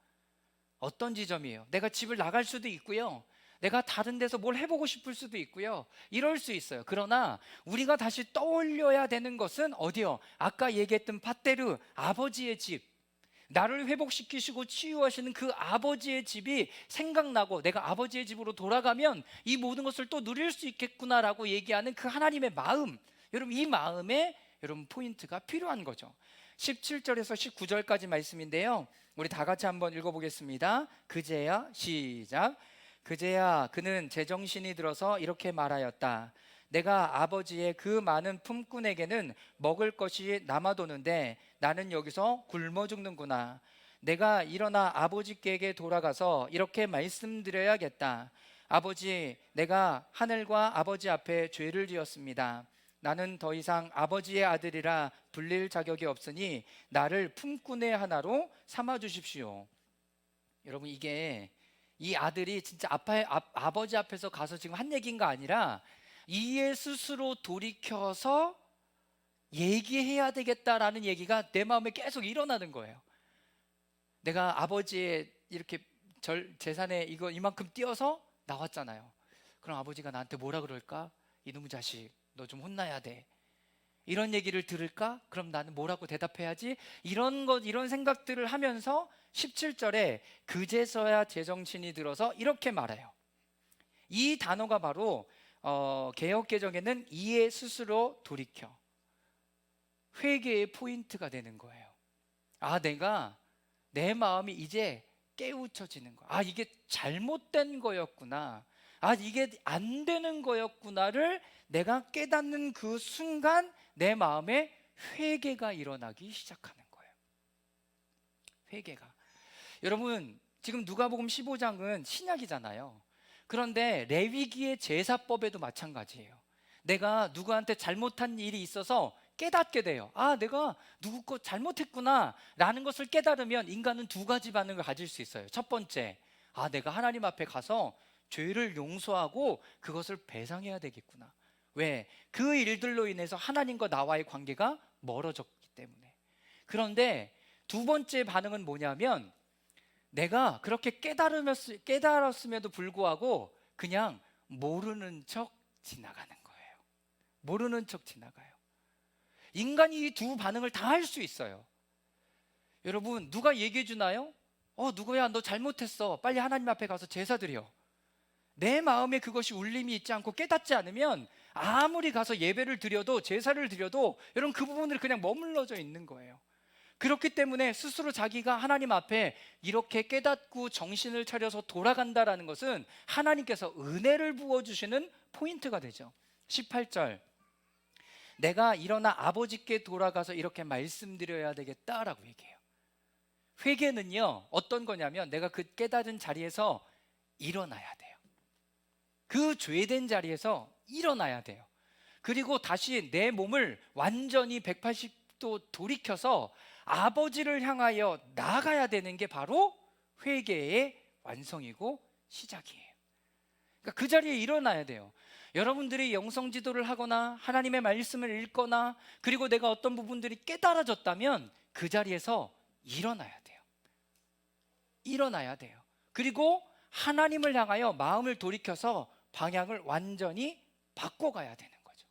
어떤 지점이에요? 내가 집을 나갈 수도 있고요. 내가 다른 데서 뭘 해보고 싶을 수도 있고요. 이럴 수 있어요. 그러나 우리가 다시 떠올려야 되는 것은 어디요? 아까 얘기했던 팟데르, 아버지의 집. 나를 회복시키시고 치유하시는 그 아버지의 집이 생각나고 내가 아버지의 집으로 돌아가면 이 모든 것을 또 누릴 수 있겠구나라고 얘기하는 그 하나님의 마음. 여러분, 이 마음에 여러분 포인트가 필요한 거죠. 17절에서 19절까지 말씀인데요, 우리 다 같이 한번 읽어보겠습니다. 그제야, 시작. 그제야 그는 제정신이 들어서 이렇게 말하였다. 내가 아버지의 그 많은 품꾼에게는 먹을 것이 남아도는데 나는 여기서 굶어 죽는구나. 내가 일어나 아버지께 돌아가서 이렇게 말씀드려야겠다. 아버지, 내가 하늘과 아버지 앞에 죄를 지었습니다. 나는 더 이상 아버지의 아들이라 불릴 자격이 없으니 나를 품꾼의 하나로 삼아 주십시오. 여러분, 이게 이 아들이 진짜 아버지 앞에서 가서 지금 한 얘기인가 아니라 이에 스스로 돌이켜서 얘기해야 되겠다라는 얘기가 내 마음에 계속 일어나는 거예요. 내가 아버지의 이렇게 재산에 이만큼 띄어서 나왔잖아요. 그럼 아버지가 나한테 뭐라 그럴까? 이놈의 자식, 너 좀 혼나야 돼. 이런 얘기를 들을까? 그럼 나는 뭐라고 대답해야지? 이런 생각들을 하면서 17절에 그제서야 제정신이 들어서 이렇게 말해요. 이 단어가 바로 개역개정에는 이에 스스로 돌이켜, 회개의 포인트가 되는 거예요. 아, 내 마음이 이제 깨우쳐지는 거야. 아, 이게 잘못된 거였구나. 아, 이게 안 되는 거였구나를 내가 깨닫는 그 순간 내 마음에 회개가 일어나기 시작하는 거예요. 회개가. 여러분, 지금 누가복음 15장은 신약이잖아요. 그런데 레위기의 제사법에도 마찬가지예요. 내가 누구한테 잘못한 일이 있어서 깨닫게 돼요. 아, 내가 누구 거 잘못했구나 라는 것을 깨달으면 인간은 두 가지 반응을 가질 수 있어요. 첫 번째, 아, 내가 하나님 앞에 가서 죄를 용서하고 그것을 배상해야 되겠구나. 왜? 그 일들로 인해서 하나님과 나와의 관계가 멀어졌기 때문에. 그런데 두 번째 반응은 뭐냐면, 내가 그렇게 깨달았음에도 불구하고 그냥 모르는 척 지나가는 거예요. 모르는 척 지나가요. 인간이 이 두 반응을 다 할 수 있어요. 여러분, 누가 얘기해 주나요? 누구야, 너 잘못했어, 빨리 하나님 앞에 가서 제사 드려. 내 마음에 그것이 울림이 있지 않고 깨닫지 않으면 아무리 가서 예배를 드려도, 제사를 드려도 여러분, 그 부분을 그냥 머물러져 있는 거예요. 그렇기 때문에 스스로 자기가 하나님 앞에 이렇게 깨닫고 정신을 차려서 돌아간다라는 것은 하나님께서 은혜를 부어주시는 포인트가 되죠. 18절, 내가 일어나 아버지께 돌아가서 이렇게 말씀드려야 되겠다라고 얘기해요. 회개는요, 어떤 거냐면 내가 그 깨달은 자리에서 일어나야 돼요. 그 죄된 자리에서 일어나야 돼요. 그리고 다시 내 몸을 완전히 180도 돌이켜서 아버지를 향하여 나아가야 되는 게 바로 회개의 완성이고 시작이에요. 그러니까 그 자리에 일어나야 돼요. 여러분들이 영성 지도를 하거나 하나님의 말씀을 읽거나 그리고 내가 어떤 부분들이 깨달아졌다면 그 자리에서 일어나야 돼요. 일어나야 돼요. 그리고 하나님을 향하여 마음을 돌이켜서 방향을 완전히 바꿔가야 되는 거죠.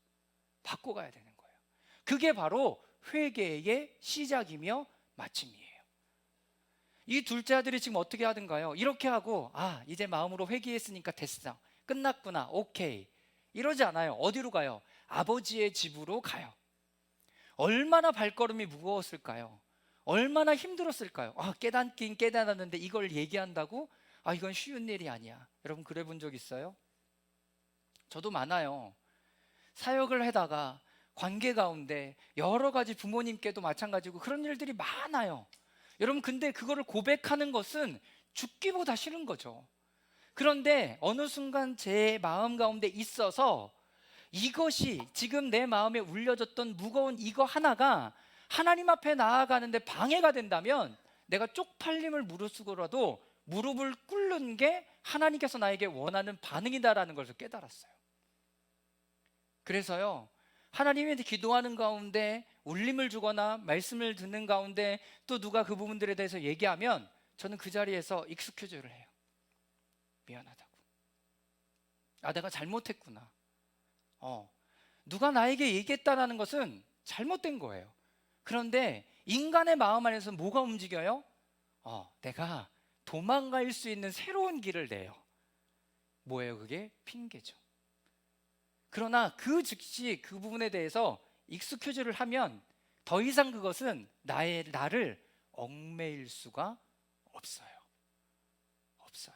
바꿔가야 되는 거예요. 그게 바로 회개의 시작이며 마침이에요. 이 둘째 아들이 지금 어떻게 하든가요? 이렇게 하고, 아, 이제 마음으로 회개했으니까 됐어, 끝났구나, 오케이, 이러지 않아요. 어디로 가요? 아버지의 집으로 가요. 얼마나 발걸음이 무거웠을까요? 얼마나 힘들었을까요? 아, 깨닫긴 깨달았는데 이걸 얘기한다고? 아, 이건 쉬운 일이 아니야. 여러분, 그래 본 적 있어요? 저도 많아요. 사역을 하다가 관계 가운데 여러 가지, 부모님께도 마찬가지고 그런 일들이 많아요. 여러분, 근데 그거를 고백하는 것은 죽기보다 싫은 거죠. 그런데 어느 순간 제 마음 가운데 있어서 이것이 지금 내 마음에 울려졌던 무거운 이거 하나가 하나님 앞에 나아가는데 방해가 된다면 내가 쪽팔림을 무릅쓰고라도 무릎을 꿇는 게 하나님께서 나에게 원하는 반응이다라는 것을 깨달았어요. 그래서요, 하나님한테 기도하는 가운데 울림을 주거나 말씀을 듣는 가운데 또 누가 그 부분들에 대해서 얘기하면 저는 그 자리에서 익스큐즈를 해요. 미안하다고. 내가 잘못했구나. 누가 나에게 얘기했다는 것은 잘못된 거예요. 그런데 인간의 마음 안에서 뭐가 움직여요? 내가 도망갈 수 있는 새로운 길을 내요. 뭐예요? 그게 핑계죠. 그러나 그 즉시 그 부분에 대해서 익스큐즈를 하면 더 이상 그것은 나를 얽매일 수가 없어요. 없어요.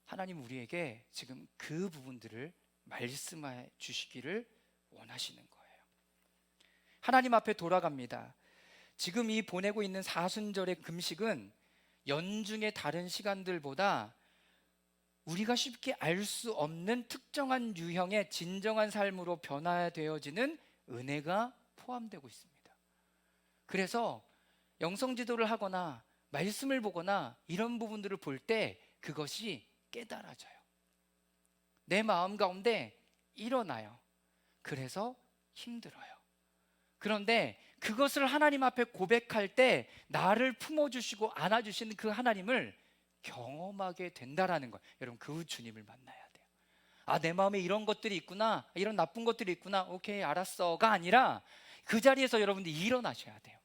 하나님 우리에게 지금 그 부분들을 말씀해 주시기를 원하시는 거예요. 하나님 앞에 돌아갑니다. 지금 이 보내고 있는 사순절의 금식은 연중의 다른 시간들보다 우리가 쉽게 알 수 없는 특정한 유형의 진정한 삶으로 변화되어지는 은혜가 포함되고 있습니다. 그래서 영성 지도를 하거나 말씀을 보거나 이런 부분들을 볼 때 그것이 깨달아져요. 내 마음 가운데 일어나요. 그래서 힘들어요. 그런데 그것을 하나님 앞에 고백할 때 나를 품어주시고 안아주시는 그 하나님을 경험하게 된다라는 거예요. 여러분 그 주님을 만나야 돼요. 내 마음에 이런 것들이 있구나, 이런 나쁜 것들이 있구나, 오케이 알았어가 아니라 그 자리에서 여러분들이 일어나셔야 돼요.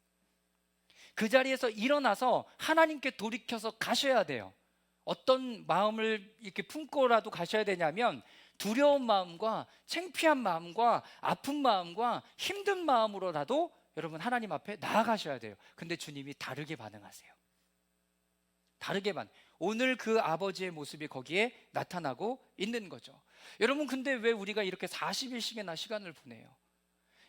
그 자리에서 일어나서 하나님께 돌이켜서 가셔야 돼요. 어떤 마음을 이렇게 품고라도 가셔야 되냐면 두려운 마음과 창피한 마음과 아픈 마음과 힘든 마음으로라도 여러분 하나님 앞에 나아가셔야 돼요. 근데 주님이 다르게 반응하세요. 다르게 오늘 그 아버지의 모습이 거기에 나타나고 있는 거죠. 여러분 근데 왜 우리가 이렇게 40일씩이나 시간을 보내요?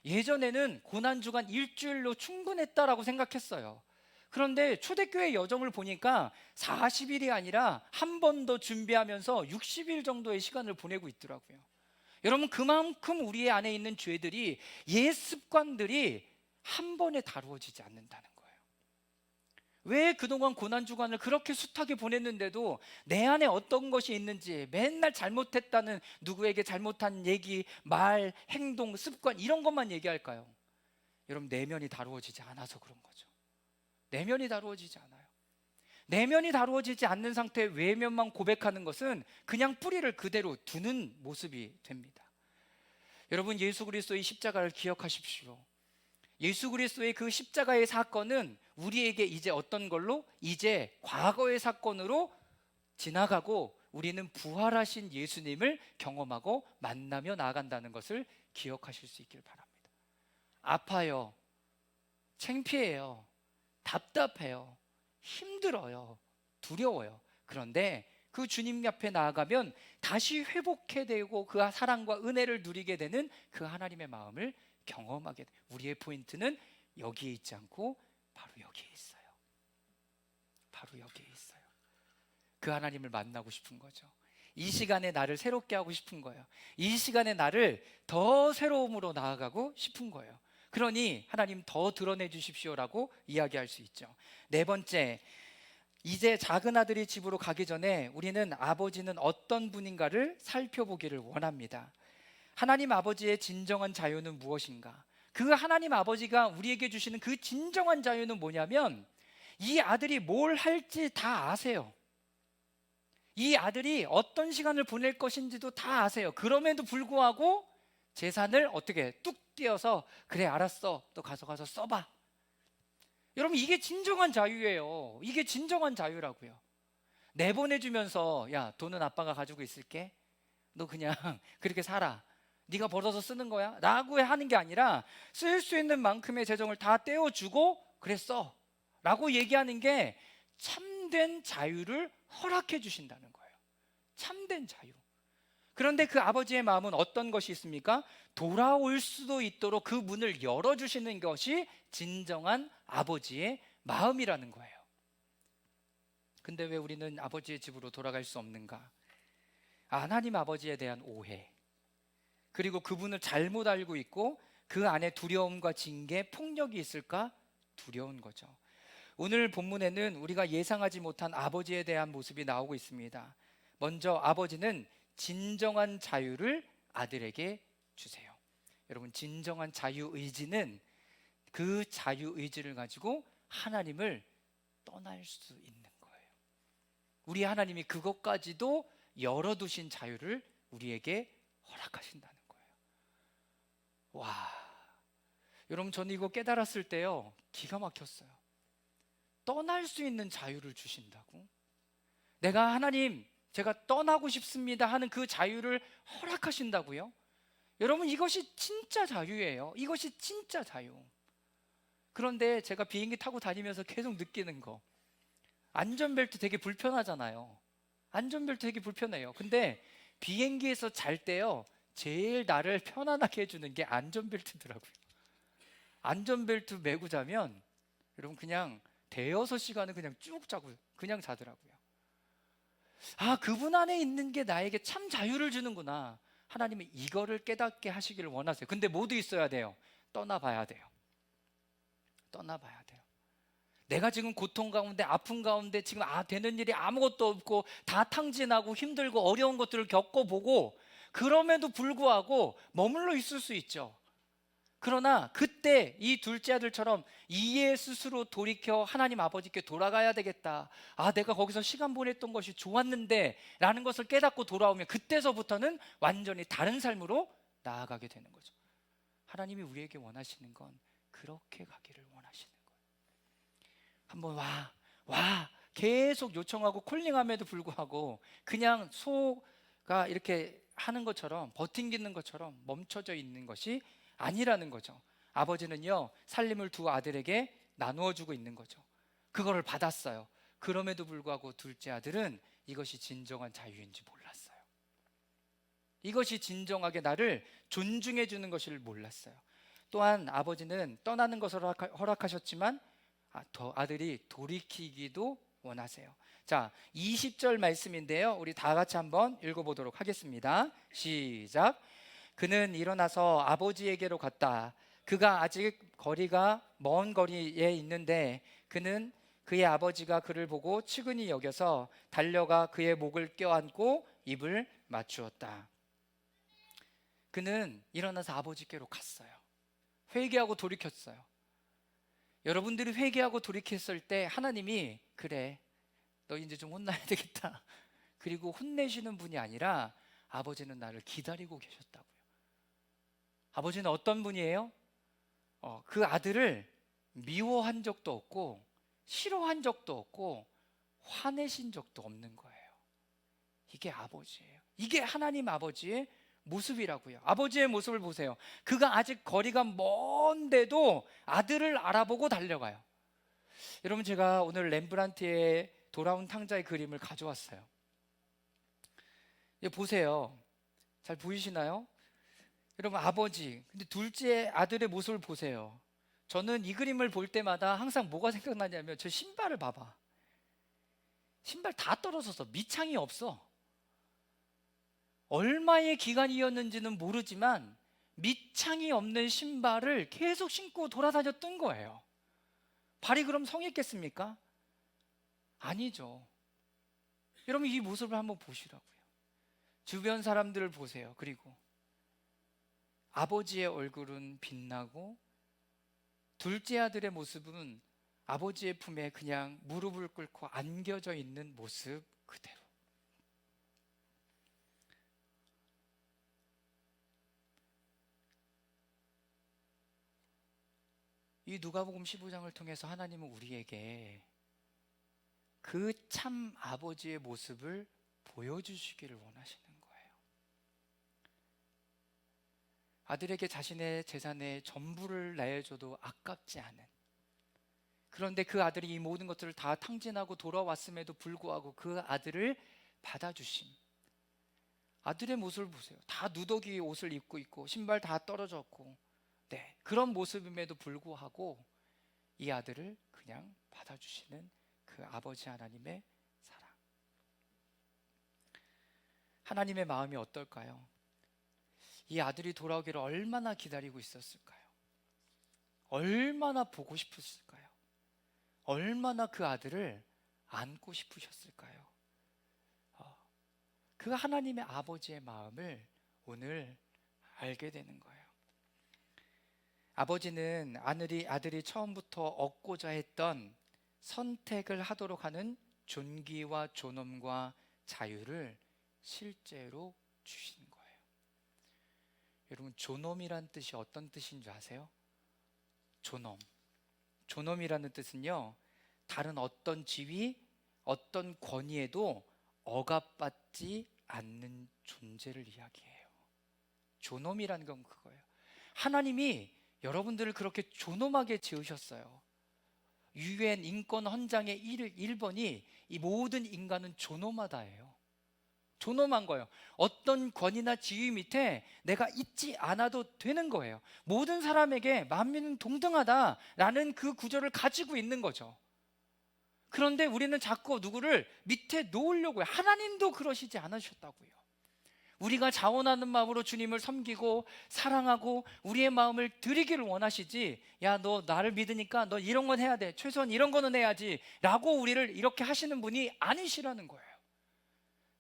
예전에는 고난주간 일주일로 충분했다라고 생각했어요. 그런데 초대교회 여정을 보니까 40일이 아니라 한 번 더 준비하면서 60일 정도의 시간을 보내고 있더라고요. 여러분 그만큼 우리 안에 있는 죄들이, 옛 습관들이 한 번에 다루어지지 않는다는 거예요. 왜 그동안 고난주간을 그렇게 숱하게 보냈는데도 내 안에 어떤 것이 있는지, 맨날 잘못했다는 누구에게 잘못한 얘기, 말, 행동, 습관 이런 것만 얘기할까요? 여러분 내면이 다루어지지 않아서 그런 거죠. 내면이 다루어지지 않아요. 내면이 다루어지지 않는 상태의 외면만 고백하는 것은 그냥 뿌리를 그대로 두는 모습이 됩니다. 여러분 예수 그리스도의 십자가를 기억하십시오. 예수 그리스도의 그 십자가의 사건은 우리에게 이제 어떤 걸로? 이제 과거의 사건으로 지나가고 우리는 부활하신 예수님을 경험하고 만나며 나아간다는 것을 기억하실 수 있길 바랍니다. 아파요. 창피해요. 답답해요. 힘들어요. 두려워요. 그런데 그 주님 앞에 나아가면 다시 회복되고 그 사랑과 은혜를 누리게 되는 그 하나님의 마음을 경험하게 돼요. 우리의 포인트는 여기에 있지 않고 바로 여기에 있어요. 바로 여기에 있어요. 그 하나님을 만나고 싶은 거죠. 이 시간에 나를 새롭게 하고 싶은 거예요. 이 시간에 나를 더 새로움으로 나아가고 싶은 거예요. 그러니 하나님 더 드러내 주십시오라고 이야기할 수 있죠. 네 번째, 이제 작은 아들이 집으로 가기 전에 우리는 아버지는 어떤 분인가를 살펴보기를 원합니다. 하나님 아버지의 진정한 자유는 무엇인가? 그 하나님 아버지가 우리에게 주시는 그 진정한 자유는 뭐냐면 이 아들이 뭘 할지 다 아세요. 이 아들이 어떤 시간을 보낼 것인지도 다 아세요. 그럼에도 불구하고 재산을 어떻게 뚝 띄어서 그래 알았어 또 가서 써봐. 여러분 이게 진정한 자유예요. 이게 진정한 자유라고요. 내보내주면서 야 돈은 아빠가 가지고 있을게, 너 그냥 그렇게 살아, 네가 벌어서 쓰는 거야 라고 하는 게 아니라 쓸 수 있는 만큼의 재정을 다 떼어주고 그래 써 라고 얘기하는 게 참된 자유를 허락해 주신다는 거예요. 참된 자유. 그런데 그 아버지의 마음은 어떤 것이 있습니까? 돌아올 수도 있도록 그 문을 열어주시는 것이 진정한 아버지의 마음이라는 거예요. 근데 왜 우리는 아버지의 집으로 돌아갈 수 없는가? 하나님 아버지에 대한 오해, 그리고 그분을 잘못 알고 있고 그 안에 두려움과 징계, 폭력이 있을까 두려운 거죠. 오늘 본문에는 우리가 예상하지 못한 아버지에 대한 모습이 나오고 있습니다. 먼저 아버지는 진정한 자유를 아들에게 주세요. 여러분 진정한 자유의지는 그 자유의지를 가지고 하나님을 떠날 수 있는 거예요. 우리 하나님이 그것까지도 열어두신 자유를 우리에게 허락하신다는 거예요. 와, 여러분, 저는 이거 깨달았을 때요, 기가 막혔어요. 떠날 수 있는 자유를 주신다고? 내가 하나님, 제가 떠나고 싶습니다 하는 그 자유를 허락하신다고요? 여러분, 이것이 진짜 자유예요. 이것이 진짜 자유. 그런데 제가 비행기 타고 다니면서 계속 느끼는 거, 안전벨트 되게 불편하잖아요. 안전벨트 되게 불편해요. 근데 비행기에서 잘 때요, 제일 나를 편안하게 해주는 게 안전벨트더라고요. 안전벨트 매고 자면 여러분, 그냥 대여섯 시간은 그냥 쭉 자고 그냥 자더라고요. 아, 그분 안에 있는 게 나에게 참 자유를 주는구나. 하나님은 이거를 깨닫게 하시기를 원하세요. 근데 모두 있어야 돼요. 떠나봐야 돼요. 떠나봐야 돼요. 내가 지금 고통 가운데, 아픔 가운데 지금 되는 일이 아무것도 없고 다 탕진하고 힘들고 어려운 것들을 겪어보고, 그럼에도 불구하고 머물러 있을 수 있죠. 그러나 그때 이 둘째 아들처럼 이에 스스로 돌이켜 하나님 아버지께 돌아가야 되겠다. 내가 거기서 시간 보냈던 것이 좋았는데 라는 것을 깨닫고 돌아오면 그때서부터는 완전히 다른 삶으로 나아가게 되는 거죠. 하나님이 우리에게 원하시는 건 그렇게 가기를 원하시는 거예요. 한번 와 계속 요청하고 콜링함에도 불구하고 그냥 소가 이렇게 하는 것처럼, 버팅기는 것처럼 멈춰져 있는 것이 아니라는 거죠. 아버지는요, 살림을 두 아들에게 나누어 주고 있는 거죠. 그거를 받았어요. 그럼에도 불구하고 둘째 아들은 이것이 진정한 자유인지 몰랐어요. 이것이 진정하게 나를 존중해 주는 것을 몰랐어요. 또한 아버지는 떠나는 것을 허락하셨지만 아들이 돌이키기도 원하세요. 자, 20절 말씀인데요, 우리 다 같이 한번 읽어보도록 하겠습니다. 시작. 그는 일어나서 아버지에게로 갔다. 그가 아직 거리가 먼 거리에 있는데 그는 그의 아버지가 그를 보고 측은히 여겨서 달려가 그의 목을 껴안고 입을 맞추었다. 그는 일어나서 아버지께로 갔어요. 회개하고 돌이켰어요. 여러분들이 회개하고 돌이켰을 때 하나님이, 그래, 너 이제 좀 혼나야 되겠다, 그리고 혼내시는 분이 아니라 아버지는 나를 기다리고 계셨다고요. 아버지는 어떤 분이에요? 그 아들을 미워한 적도 없고 싫어한 적도 없고 화내신 적도 없는 거예요. 이게 아버지예요. 이게 하나님 아버지의 모습이라고요. 아버지의 모습을 보세요. 그가 아직 거리가 먼데도 아들을 알아보고 달려가요. 여러분, 제가 오늘 렘브란트의 돌아온 탕자의 그림을 가져왔어요. 보세요. 잘 보이시나요? 여러분, 아버지, 근데 둘째 아들의 모습을 보세요. 저는 이 그림을 볼 때마다 항상 뭐가 생각나냐면, 저 신발을 봐봐. 신발 다 떨어져서 밑창이 없어. 얼마의 기간이었는지는 모르지만 밑창이 없는 신발을 계속 신고 돌아다녔던 거예요. 발이 그럼 성했겠습니까? 아니죠. 여러분, 이 모습을 한번 보시라고요. 주변 사람들을 보세요. 그리고 아버지의 얼굴은 빛나고 둘째 아들의 모습은 아버지의 품에 그냥 무릎을 꿇고 안겨져 있는 모습 그대로. 이 누가복음 15장을 통해서 하나님은 우리에게 그 참 아버지의 모습을 보여주시기를 원하시는 거예요. 아들에게 자신의 재산의 전부를 내줘도 아깝지 않은, 그런데 그 아들이 이 모든 것들을 다 탕진하고 돌아왔음에도 불구하고 그 아들을 받아주심. 아들의 모습을 보세요. 다 누더기 옷을 입고 있고 신발 다 떨어졌고, 네, 그런 모습임에도 불구하고 이 아들을 그냥 받아주시는 그 아버지 하나님의 사랑. 하나님의 마음이 어떨까요? 이 아들이 돌아오기를 얼마나 기다리고 있었을까요? 얼마나 보고 싶었을까요? 얼마나 그 아들을 안고 싶으셨을까요? 그 하나님의 아버지의 마음을 오늘 알게 되는 거예요. 아버지는 아들이 처음부터 얻고자 했던 선택을 하도록 하는 존귀와 존엄과 자유를 실제로 주신 거예요. 여러분, 존엄이란 뜻이 어떤 뜻인 줄 아세요? 존엄. 존엄이라는 뜻은요, 다른 어떤 지위, 어떤 권위에도 억압받지 않는 존재를 이야기해요. 존엄이라는 건 그거예요. 하나님이 여러분들을 그렇게 존엄하게 지으셨어요. UN 인권 헌장의 1번이 이 모든 인간은 존엄하다예요. 존엄한 거예요. 어떤 권위나 지위 밑에 내가 있지 않아도 되는 거예요. 모든 사람에게 만민은 동등하다라는 그 구조를 가지고 있는 거죠. 그런데 우리는 자꾸 누구를 밑에 놓으려고 해요. 하나님도 그러시지 않으셨다고요. 우리가 자원하는 마음으로 주님을 섬기고 사랑하고 우리의 마음을 드리기를 원하시지, 야, 너 나를 믿으니까 너 이런 건 해야 돼, 최소한 이런 거는 해야지 라고 우리를 이렇게 하시는 분이 아니시라는 거예요.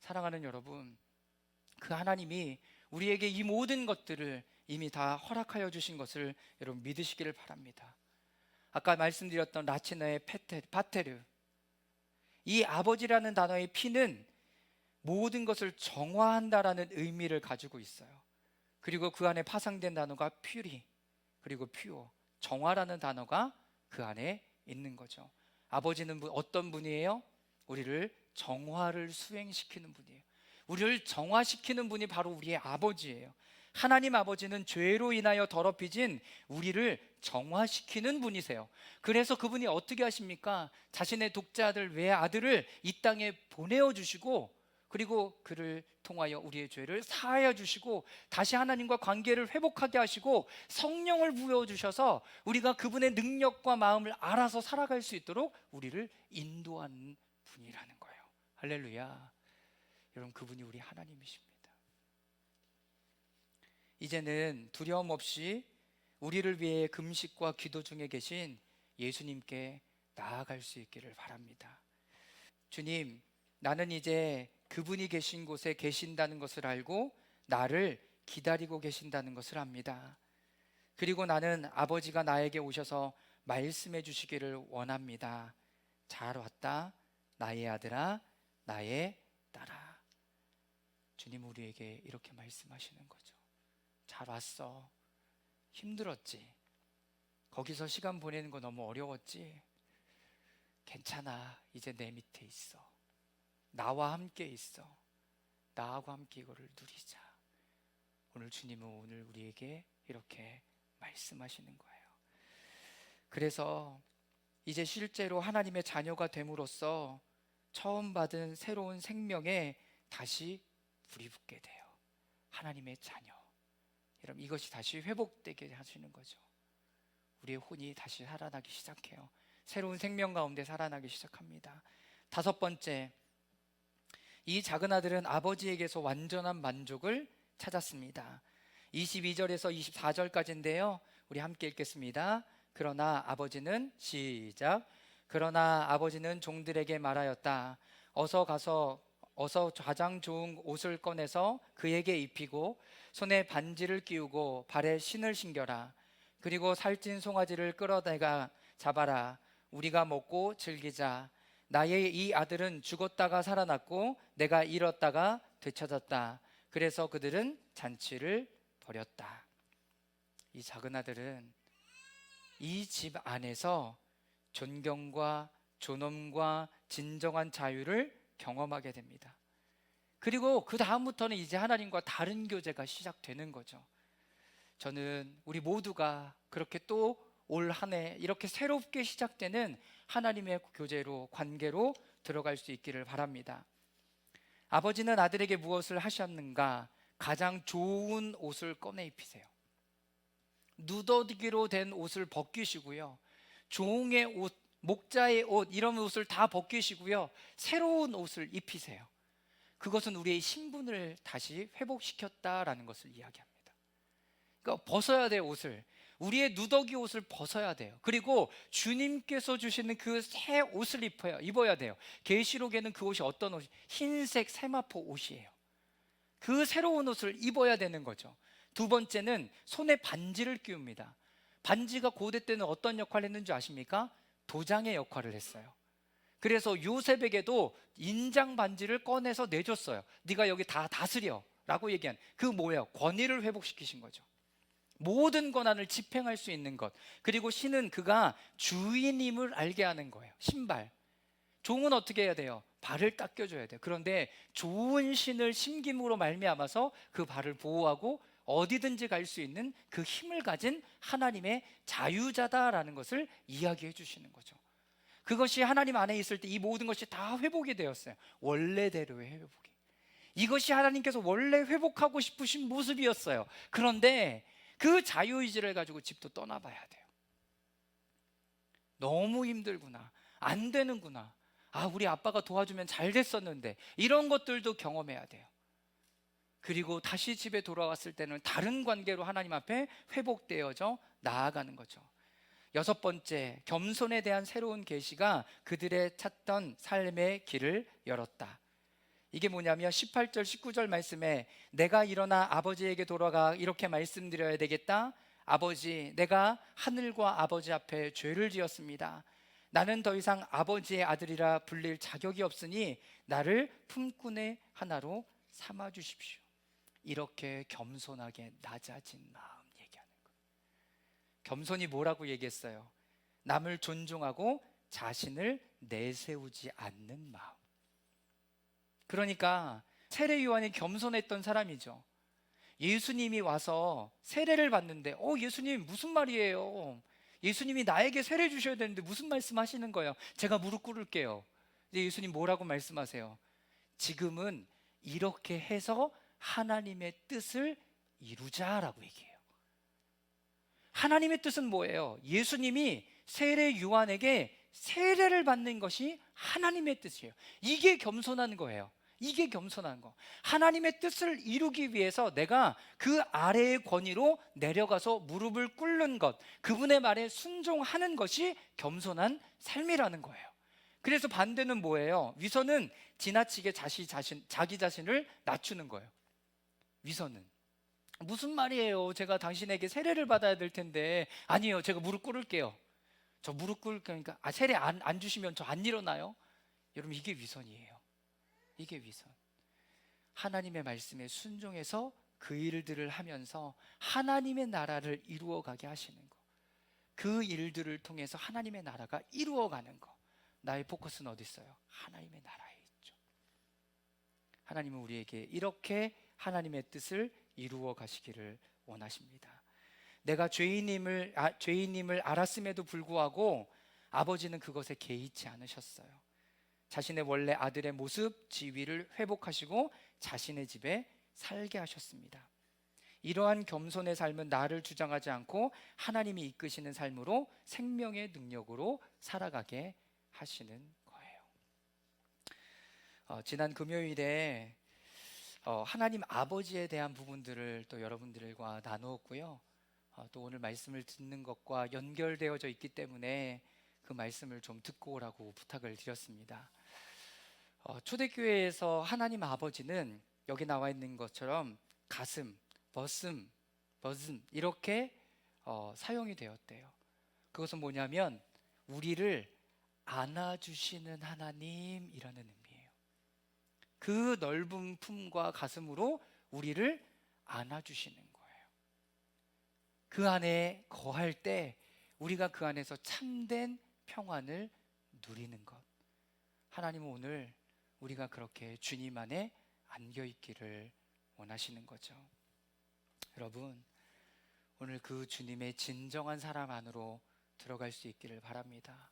사랑하는 여러분, 그 하나님이 우리에게 이 모든 것들을 이미 다 허락하여 주신 것을 여러분 믿으시기를 바랍니다. 아까 말씀드렸던 라틴어의 파테르, 이 아버지라는 단어의 피는 모든 것을 정화한다라는 의미를 가지고 있어요. 그리고 그 안에 파생된 단어가 퓨리, 그리고 퓨어, 정화라는 단어가 그 안에 있는 거죠. 아버지는 어떤 분이에요? 우리를 정화를 수행시키는 분이에요. 우리를 정화시키는 분이 바로 우리의 아버지예요. 하나님 아버지는 죄로 인하여 더럽혀진 우리를 정화시키는 분이세요. 그래서 그분이 어떻게 하십니까? 자신의 독자들 외아들을 이 땅에 보내어 주시고, 그리고 그를 통하여 우리의 죄를 사하여 주시고 다시 하나님과 관계를 회복하게 하시고 성령을 부어주셔서 우리가 그분의 능력과 마음을 알아서 살아갈 수 있도록 우리를 인도하는 분이라는 거예요. 할렐루야. 여러분, 그분이 우리 하나님이십니다. 이제는 두려움 없이 우리를 위해 금식과 기도 중에 계신 예수님께 나아갈 수 있기를 바랍니다. 주님, 나는 이제 그분이 계신 곳에 계신다는 것을 알고 나를 기다리고 계신다는 것을 압니다. 그리고 나는 아버지가 나에게 오셔서 말씀해 주시기를 원합니다. 잘 왔다, 나의 아들아, 나의 딸아. 주님 우리에게 이렇게 말씀하시는 거죠. 잘 왔어. 힘들었지? 거기서 시간 보내는 거 너무 어려웠지? 괜찮아. 이제 내 밑에 있어. 나와 함께 있어. 나하고 함께 이거를 누리자. 오늘 주님은 오늘 우리에게 이렇게 말씀하시는 거예요. 그래서 이제 실제로 하나님의 자녀가 됨으로써 처음 받은 새로운 생명에 다시 불이 붙게 돼요. 하나님의 자녀. 여러분, 이것이 다시 회복되게 하시는 거죠. 우리의 혼이 다시 살아나기 시작해요. 새로운 생명 가운데 살아나기 시작합니다. 다섯 번째, 이 작은 아들은 아버지에게서 완전한 만족을 찾았습니다. 22절에서 24절까지인데요, 우리 함께 읽겠습니다. 그러나 아버지는, 시작, 그러나 아버지는 종들에게 말하였다. 어서 가장 좋은 옷을 꺼내서 그에게 입히고 손에 반지를 끼우고 발에 신을 신겨라. 그리고 살찐 송아지를 끌어다가 잡아라. 우리가 먹고 즐기자. 나의 이 아들은 죽었다가 살아났고 내가 잃었다가 되찾았다. 그래서 그들은 잔치를 벌였다. 이 작은 아들은 이 집 안에서 존경과 존엄과 진정한 자유를 경험하게 됩니다. 그리고 그 다음부터는 이제 하나님과 다른 교제가 시작되는 거죠. 저는 우리 모두가 그렇게 또 올 한 해 이렇게 새롭게 시작되는 하나님의 교제로, 관계로 들어갈 수 있기를 바랍니다. 아버지는 아들에게 무엇을 하셨는가? 가장 좋은 옷을 꺼내 입히세요. 누더기로 된 옷을 벗기시고요, 종의 옷, 목자의 옷, 이런 옷을 다 벗기시고요, 새로운 옷을 입히세요. 그것은 우리의 신분을 다시 회복시켰다라는 것을 이야기합니다. 그러니까 벗어야 될 옷을, 우리의 누더기 옷을 벗어야 돼요. 그리고 주님께서 주시는 그 새 옷을 입어야 돼요. 계시록에는 그 옷이 어떤 옷이? 흰색 세마포 옷이에요. 그 새로운 옷을 입어야 되는 거죠. 두 번째는 손에 반지를 끼웁니다. 반지가 고대 때는 어떤 역할을 했는지 아십니까? 도장의 역할을 했어요. 그래서 요셉에게도 인장 반지를 꺼내서 내줬어요. 네가 여기 다 다스려 라고 얘기한 그 뭐예요? 권위를 회복시키신 거죠. 모든 권한을 집행할 수 있는 것. 그리고 신은 그가 주인임을 알게 하는 거예요. 신발. 종은 어떻게 해야 돼요? 발을 닦여줘야 돼요. 그런데 좋은 신을 심김으로 말미암아서 그 발을 보호하고 어디든지 갈 수 있는 그 힘을 가진 하나님의 자유자다라는 것을 이야기해 주시는 거죠. 그것이 하나님 안에 있을 때 이 모든 것이 다 회복이 되었어요. 원래대로의 회복이. 이것이 하나님께서 원래 회복하고 싶으신 모습이었어요. 그런데 그 자유의지를 가지고 집도 떠나봐야 돼요. 너무 힘들구나. 안 되는구나. 아, 우리 아빠가 도와주면 잘 됐었는데, 이런 것들도 경험해야 돼요. 그리고 다시 집에 돌아왔을 때는 다른 관계로 하나님 앞에 회복되어져 나아가는 거죠. 여섯 번째, 겸손에 대한 새로운 계시가 그들의 찾던 삶의 길을 열었다. 이게 뭐냐면 18절 19절 말씀에 내가 일어나 아버지에게 돌아가 이렇게 말씀드려야 되겠다. 아버지, 내가 하늘과 아버지 앞에 죄를 지었습니다. 나는 더 이상 아버지의 아들이라 불릴 자격이 없으니 나를 품꾼의 하나로 삼아 주십시오. 이렇게 겸손하게 낮아진 마음 얘기하는 거예요. 겸손이 뭐라고 얘기했어요? 남을 존중하고 자신을 내세우지 않는 마음. 그러니까 세례 요한이 겸손했던 사람이죠. 예수님이 와서 세례를 받는데 예수님 무슨 말이에요? 예수님이 나에게 세례 주셔야 되는데 무슨 말씀하시는 거예요? 제가 무릎 꿇을게요. 근데 예수님 뭐라고 말씀하세요? 지금은 이렇게 해서 하나님의 뜻을 이루자라고 얘기해요. 하나님의 뜻은 뭐예요? 예수님이 세례 요한에게 세례를 받는 것이 하나님의 뜻이에요. 이게 겸손한 거예요. 이게 겸손한 거. 하나님의 뜻을 이루기 위해서 내가 그 아래의 권위로 내려가서 무릎을 꿇는 것, 그분의 말에 순종하는 것이 겸손한 삶이라는 거예요. 그래서 반대는 뭐예요? 위선은 지나치게 자기 자신을 낮추는 거예요. 위선은 무슨 말이에요? 제가 당신에게 세례를 받아야 될 텐데. 아니에요, 제가 무릎 꿇을게요. 저 무릎 꿇으니까 세례 안 주시면 저 안 일어나요? 여러분, 이게 위선이에요. 이게 위선. 하나님의 말씀에 순종해서 그 일들을 하면서 하나님의 나라를 이루어가게 하시는 거. 그 일들을 통해서 하나님의 나라가 이루어가는 거. 나의 포커스는 어디 있어요? 하나님의 나라에 있죠. 하나님은 우리에게 이렇게 하나님의 뜻을 이루어 가시기를 원하십니다. 내가 죄인임을 알았음에도 불구하고 아버지는 그것에 개의치 않으셨어요. 자신의 원래 아들의 모습, 지위를 회복하시고 자신의 집에 살게 하셨습니다. 이러한 겸손의 삶은 나를 주장하지 않고 하나님이 이끄시는 삶으로 생명의 능력으로 살아가게 하시는 거예요. 지난 금요일에 하나님 아버지에 대한 부분들을 또 여러분들과 나누었고요. 또 오늘 말씀을 듣는 것과 연결되어져 있기 때문에 그 말씀을 좀 듣고 오라고 부탁을 드렸습니다. 초대교회에서 하나님 아버지는 여기 나와 있는 것처럼 가슴, 버슴 이렇게 사용이 되었대요. 그것은 뭐냐면 우리를 안아주시는 하나님이라는 의미예요. 그 넓은 품과 가슴으로 우리를 안아주시는 거예요. 그 안에 거할 때 우리가 그 안에서 참된 평안을 누리는 것. 하나님은 오늘 우리가 그렇게 주님 안에 안겨 있기를 원하시는 거죠. 여러분, 오늘 그 주님의 진정한 사랑 안으로 들어갈 수 있기를 바랍니다.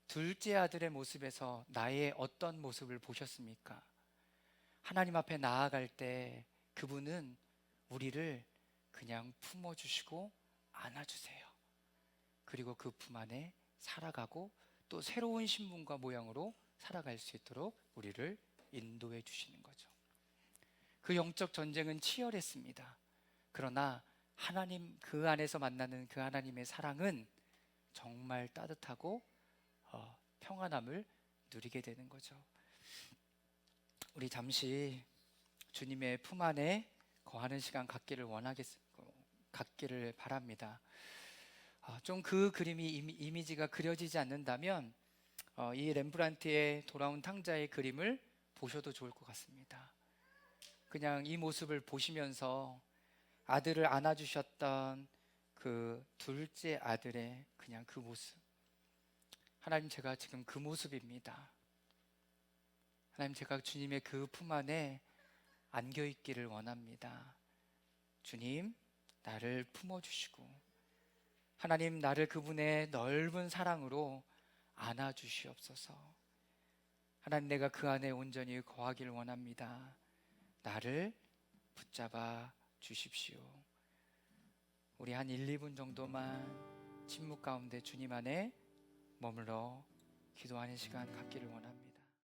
둘째 아들의 모습에서 나의 어떤 모습을 보셨습니까? 하나님 앞에 나아갈 때 그분은 우리를 그냥 품어주시고 안아주세요. 그리고 그 품 안에 살아가고 또 새로운 신분과 모양으로 살아갈 수 있도록 우리를 인도해 주시는 거죠. 그 영적 전쟁은 치열했습니다. 그러나 하나님 그 안에서 만나는 그 하나님의 사랑은 정말 따뜻하고 평안함을 누리게 되는 거죠. 우리 잠시 주님의 품 안에 거하는 시간 갖기를 바랍니다. 좀 그 그림이 이미지가 그려지지 않는다면 이 렘브란트의 돌아온 탕자의 그림을 보셔도 좋을 것 같습니다. 그냥 이 모습을 보시면서 아들을 안아주셨던 그 둘째 아들의 그냥 그 모습, 하나님, 제가 지금 그 모습입니다. 하나님, 제가 주님의 그 품 안에 안겨 있기를 원합니다. 주님, 나를 품어주시고, 하나님, 나를 그분의 넓은 사랑으로 안아주시옵소서. 하나님, 내가 그 안에 온전히 거하기를 원합니다. 나를 붙잡아 주십시오. 우리 한 1, 2분 정도만 침묵 가운데 주님 안에 머물러 기도하는 시간 갖기를 원합니다.